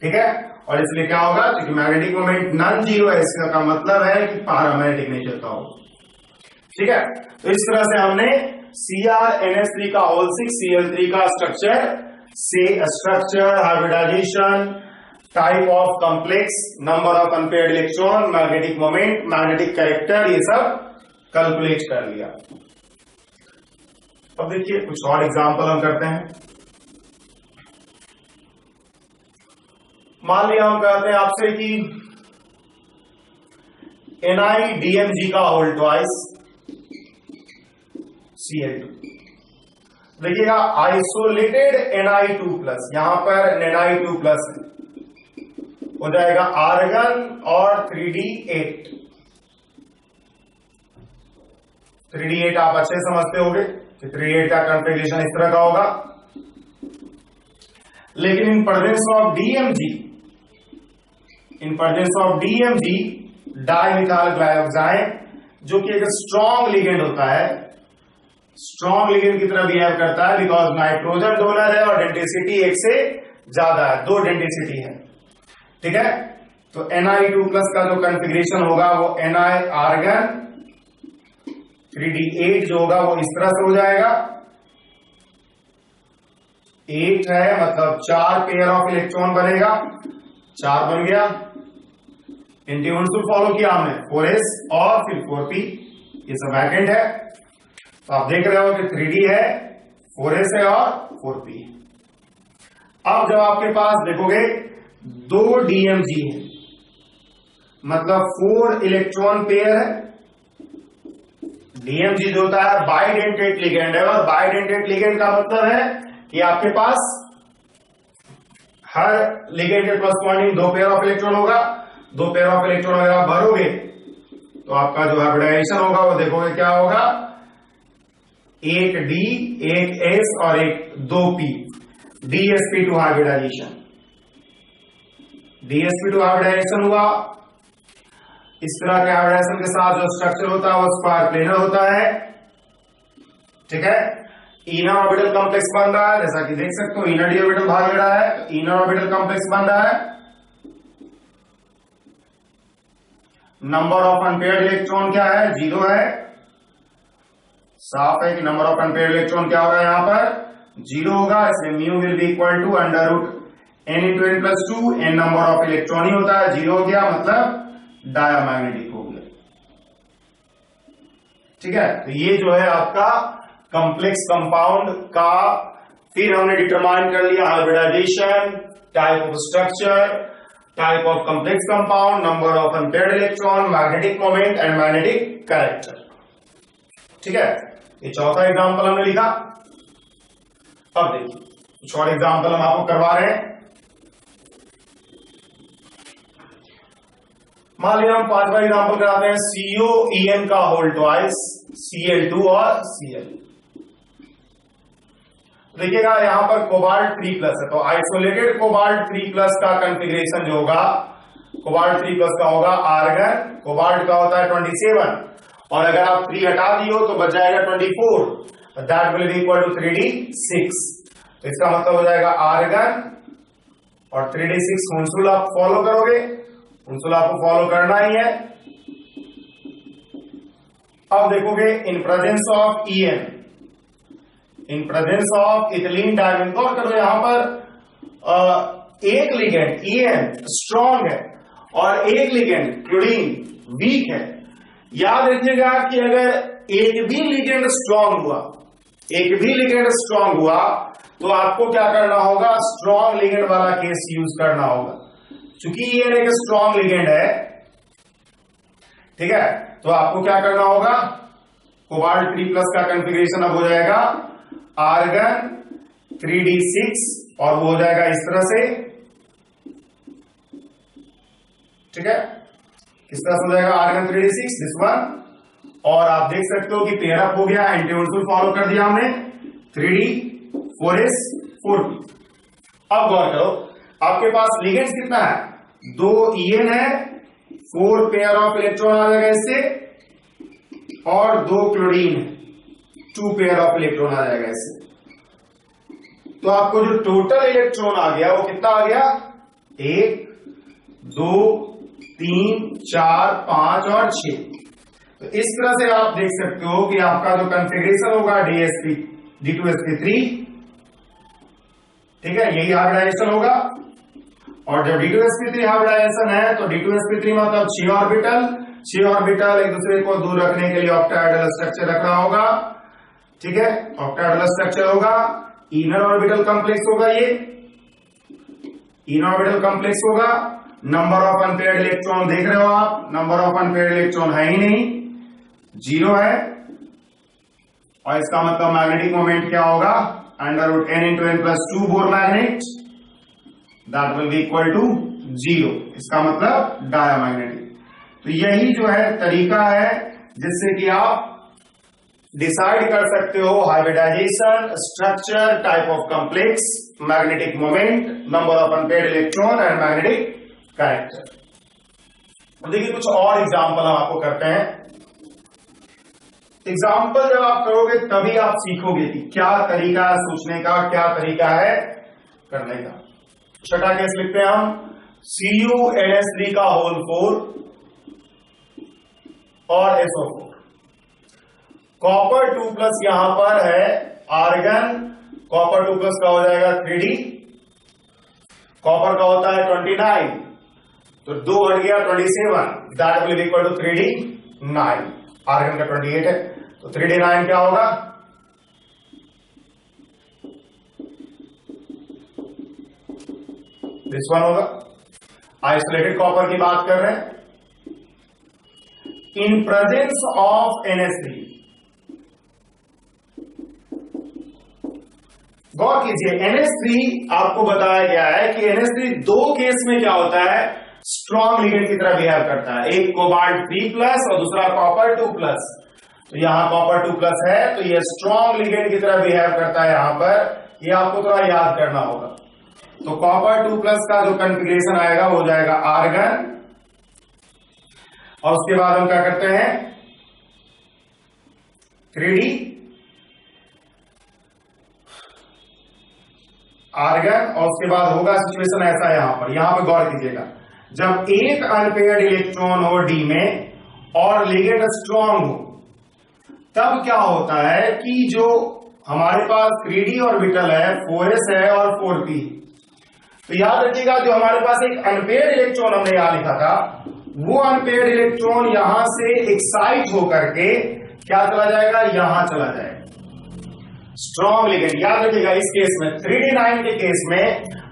ठीक है, और इसलिए क्या होगा, क्योंकि मैग्नेटिक मोमेंट नॉन जीरो है, इसका मतलब है कि पैरामैग्नेटिक नेचर का हो। ठीक है, तो इस तरह से हमने CrNH3 का होल 6 Cl3 का स्ट्रक्चर से structure, hybridisation, type of complex, number of unpaired electron, magnetic moment, magnetic character, ये सब कैलकुलेट कर लिया। अब देखिए कुछ और एग्जांपल हम करते हैं। मान लिया हम कहते हैं आपसे कि NiDMg का होल ट्वाइस Cl2। देखिएगा, आइसोलेटेड Ni2+, यहां पर Ni2+ हो जाएगा आर्गन और 3d8। 3d8 आप अच्छे समझते होंगे कि 3d8 का कॉन्फ़िगरेशन इस तरह का होगा। लेकिन in presence of DMg, in presence of DMg dimethyl glyoxime, जो कि एक स्ट्रॉन्ग लिगेंड होता है, स्ट्रॉन्ग लिगेंड की तरह बिहेव करता है, बिकॉज नाइट्रोजन डोनर है और डेंसिटी एक से ज्यादा है, 2 डेंसिटी है। ठीक है, तो Ni2+ का जो कॉन्फ़िगरेशन होगा वो Ni आर्गन 3d8 जो होगा वो इस तरह से हो जाएगा, 8 है मतलब 4 पेयर ऑफ इलेक्ट्रॉन बनेगा, 4 बन गया। इंटीवंशुल फॉलो किया हमने 4s और फिर 4p, ये सब वैकेंट है। तो आप देख रहे हो कि 3d है, 4s है और 4p है। अब जब आपके पास देखोगे 2 DMg है, मतलब 4 इलेक्ट्रॉन पेयर है। DMg जो होता है बाइडेंटेट लिगेंड है, और बाइडेंटेट लिगेंड का मतलब है कि आपके पास हर लिगेंड के कॉरस्पॉन्डिंग 2 पेयर ऑफ इलेक्ट्रॉन होगा। 2 पेयर ऑफ इलेक्ट्रॉन अगर आप भरोगे तो आपका जो हाइब्रिडाइजेशन होगा वो देखोगे क्या होगा, एक D, एक S और एक 2p, DsP2 hybridisation. DsP2 hybridisation हुआ, इस तरह के हाइब्रिडाइजेशन के साथ जो स्ट्रक्चर होता है वो स्क्वायर प्लेनर होता है। ठीक है, इनर ऑर्बिटल कॉम्प्लेक्स बन रहा है, जैसा कि देख सकते हो इनर डी ऑर्बिटल भाग रहा है, इनर ऑर्बिटल कॉम्प्लेक्स बन रहा है। नंबर ऑफ अनपेयर्ड इलेक्ट्रॉन क्या है, 0 है। साफ है कि नंबर ऑफ अनपेयर्ड इलेक्ट्रॉन क्या होगा, यहां पर 0 होगा, इसलिए mu will be equal to under root n into n plus 2। n number of electron ही होता है, 0 हो गया मतलब डायमैग्नेटिक हो गया। ठीक है, तो ये जो है आपका कॉम्प्लेक्स कंपाउंड का, फिर हमने डिटरमाइन कर लिया hybridisation, type of structure, type of complex compound, number of unpaired electron, magnetic moment and magnetic character. ठीक है, ये चौथा एग्जांपल हमने लिखा। अब देखिए कुछ और एग्जांपल हम आपको करवा रहे हैं। मान लिया हम 5वां एग्जांपल कराते हैं, COEN का होल ट्वाइस Cl2 और Cl। देखिएगा यहां पर कोबाल्ट 3+ है, तो आइसोलेटेड कोबाल्ट 3+ का कॉन्फ़िगरेशन जो होगा, कोबाल्ट 3+ का होगा आर्गन, कोबाल्ट का होता है 27, और अगर आप 3 हटा दियो तो बच जाएगा 24, that will be equal to 3d6। तो इसका मतलब हो जाएगा आर्गन और 3d6 हुंसुल आप फॉलो करोगे, हुंसुल आपको फॉलो करना ही है। अब देखोगे in presence of EN, in presence of ethylenediamine, गौर करो यहां पर एक लिगेंड EN स्ट्रॉन्ग है और एक लिगेंड क्लोरीन वीक है। याद रखिएगा कि अगर एक भी लिगेंड स्ट्रॉन्ग हुआ, एक भी लिगेंड स्ट्रॉन्ग हुआ तो आपको क्या करना होगा, स्ट्रॉन्ग लिगेंड वाला केस यूज करना होगा। चूंकि ये एक स्ट्रॉन्ग लिगेंड है, ठीक है, तो आपको क्या करना होगा, कोबाल्ट 3+ का कॉन्फ़िगरेशन अब हो जाएगा आर्गन 3d6 और वो हो जाएगा इस तरह से। ठीक है, किस तरह से हो जाएगा, आर्गन 3d6 दिस वन, और आप देख सकते हो कि पेयर अप हो गया, एंटी हुंसुल फॉलो कर दिया हमने, 3d4s 4p। अब गौर करो आपके पास लिगेंड्स कितना है, 2 EN है, 4 पेयर ऑफ इलेक्ट्रॉन आ जाएगा इससे, और 2 क्लोरीन है, 2 पेयर ऑफ इलेक्ट्रॉन आ जाएगा इससे। तो आपको जो टोटल इलेक्ट्रॉन आ गया वो कितना आ गया, 1 2 3 4 5 और 6। तो इस तरह से आप देख सकते हो कि आपका जो कॉन्फ़िगरेशन होगा D2sp3, ठीक है, यही हाइब्रिडाइजेशन होगा। और जब D2sp3 हाइब्रिडाइजेशन है तो D2sp3 मतलब 6 ऑर्बिटल, 6 ऑर्बिटल एक दूसरे को दूर रखने के लिए ऑक्टाहेड्रल स्ट्रक्चर रखना होगा। ठीक है, ऑक्टाहेड्रल स्ट्रक्चर होगा, इनर ऑर्बिटल कॉम्प्लेक्स होगा, ये इनर ऑर्बिटल कॉम्प्लेक्स होगा। नंबर ऑफ अनपेयर्ड इलेक्ट्रॉन देख रहे हो आप, नंबर ऑफ अनपेयर्ड इलेक्ट्रॉन है ही नहीं, 0 है, और इसका मतलब मैग्नेटिक मोमेंट क्या होगा, under root n into n plus 2 Bohr magnet, that will be equal to 0। इसका मतलब डायमैग्नेटिक। तो यही जो है तरीका है जिससे कि आप डिसाइड कर सकते हो hybridisation, structure, type of complex, magnetic moment, number of unpaired electron and magnetic character. देखिए कुछ और एग्जांपल हम आपको करते हैं। एग्जाम्पल जब आप करोगे तभी आप सीखोगे कि क्या तरीका है सोचने का, क्या तरीका है करने का। छठा केस लिखते हैं हम, CuNS3 का होल 4 और SO4, कॉपर 2+ यहां पर है, आर्गन कॉपर 2+ का हो जाएगा 3d, कॉपर का होता है 29, तो 2 हट गया 27, that will be equal to 3d9, argon का 28 है, तो 3d9 क्या होगा, दिस वन होगा। आइसोलेटेड कॉपर की बात कर रहे हैं, इन प्रेजेंस ऑफ NS3, गौर कीजिए NS3 आपको बताया गया है कि NS3 दो केस में क्या होता है, स्ट्रॉन्ग लिगेंड की तरह बिहेव करता है, एक कोबाल्ट 3+ और दूसरा कॉपर 2+। तो यहां कॉपर 2+ है तो ये स्ट्रॉन्ग लिगेंड की तरह बिहेव करता है यहां पर, ये आपको थोड़ा याद करना होगा। तो कॉपर 2+ का जो कॉन्फ़िगरेशन आएगा वो हो जाएगा आर्गन, और उसके बाद हम क्या करते हैं 3D आर्गन, और उसके बाद होगा सिचुएशन ऐसा यहां पर गौर कीजिएगा, जब एक अनपेयर्ड इलेक्ट्रॉन हो डी में और लिगेंड स्ट्रॉन्ग हो, तब क्या होता है कि जो हमारे पास 3D ऑर्बिटल है 4s है और 4p, तो याद रखिएगा जो हमारे पास एक अनपेयर्ड इलेक्ट्रॉन हमने यहां लिखा था, वो अनपेयर्ड इलेक्ट्रॉन यहां से एक्साइट होकर के क्या चला जाएगा, यहां चला जाएगा स्ट्रॉन्ग लिगेंड। याद रखिएगा इस केस में 3D9 के केस में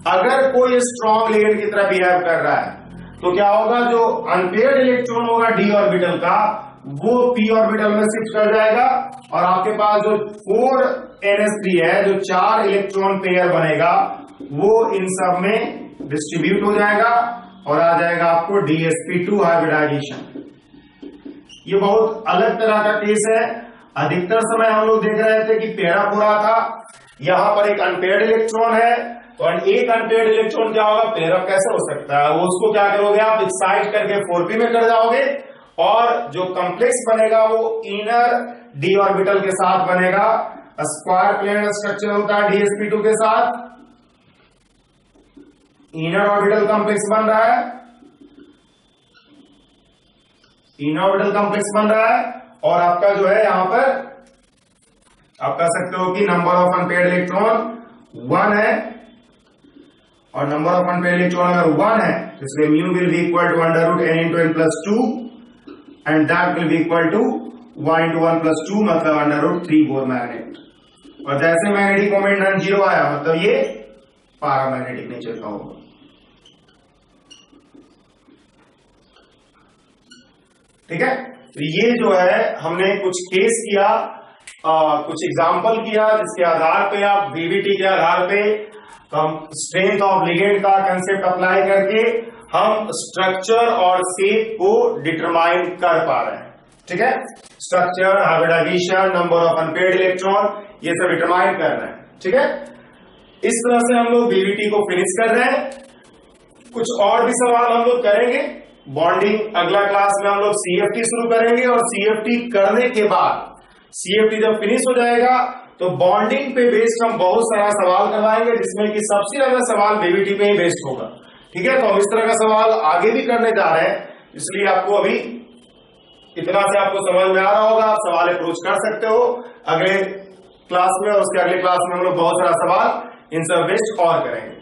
अगर कोई स्ट्रॉन्ग लिगेंड की तरह बिहेव कर रहा है तो क्या होगा, जो अनपेयर्ड इलेक्ट्रॉन होगा डी ऑर्बिटल का वो पी ऑर्बिटल में शिफ्ट कर जाएगा, और आपके पास जो 4ns3 है, जो 4 इलेक्ट्रॉन पेयर बनेगा, वो इन सब में डिस्ट्रीब्यूट हो जाएगा और आ जाएगा आपको DsP2 हाइब्रिडाइजेशन। ये बहुत अलग तरह का केस है। अधिकतर समय हम लोग देख रहे थे कि पेरा पूरा था, यहां पर एक अनपेयर्ड इलेक्ट्रॉन है, तो एक अनपेयर्ड इलेक्ट्रॉन क्या होगा, पेयर अप कैसे हो सकता है, वो उसको क्या करोगे आप एक्साइट करके 4p में कर जाओगे, और जो कॉम्प्लेक्स बनेगा वो इनर डी ऑर्बिटल के साथ बनेगा। स्क्वायर प्लेन स्ट्रक्चर होता है DsP2 के साथ, इनर ऑर्बिटल कॉम्प्लेक्स बन रहा है, इनर ऑर्बिटल कॉम्प्लेक्स बन रहा है, और आपका जो है यहां पर आप कह सकते हो कि नंबर ऑफ अनपेयर्ड इलेक्ट्रॉन 1 है, और नंबर ऑफ अनपेयर्ड इलेक्ट्रॉन अगर 1 है तो इसलिए mu will be equal to √n into n plus 2 and that will be equal to 1 into 1 plus 2 मतलब √3 बोर मैग्नेट। और जैसे मैग्नेटिक मोमेंट नॉन जीरो आया मतलब ये पैरामैग्नेटिक नेचर का होगा। ठीक है, तो ये जो है हमने कुछ केस किया, कुछ एग्जाम्पल किया, जिसके आधार पे आप बीवीटी के आधार पे स्ट्रेंथ ऑफ लिगेंड का कंसेप्ट अप्लाई करके हम स्ट्रक्चर और शेप को डिटरमाइन कर पा रहे हैं। ठीक है, structure, hybridisation, number of unpaired electron, ये सब डिटरमाइन कर रहे हैं। ठीक है, इस तरह से हम लोग बीवीटी को फिनिश कर रहे हैं। कुछ और भी सवाल हम लोग करेंगे, बॉन्डिंग अगला क्लास में हम लोग CFT शुरू करेंगे, और CFT करने के बाद CFT जब फिनिश हो जाएगा तो बॉन्डिंग पे बेस्ड हम बहुत सारा सवाल करवाएंगे, जिसमें कि सबसे ज्यादा सवाल बीवीटी पे ही बेस्ड होगा। ठीक है, तो हम इस तरह का सवाल आगे भी करने जा रहे हैं, इसलिए आपको अभी इतना से आपको समझ में आ रहा होगा, आप सवाल अप्रोच कर सकते हो अगले क्लास में, और उसके अगले क्लास में हम लोग बहुत सारा सवाल इन सब बेस्ड और करेंगे।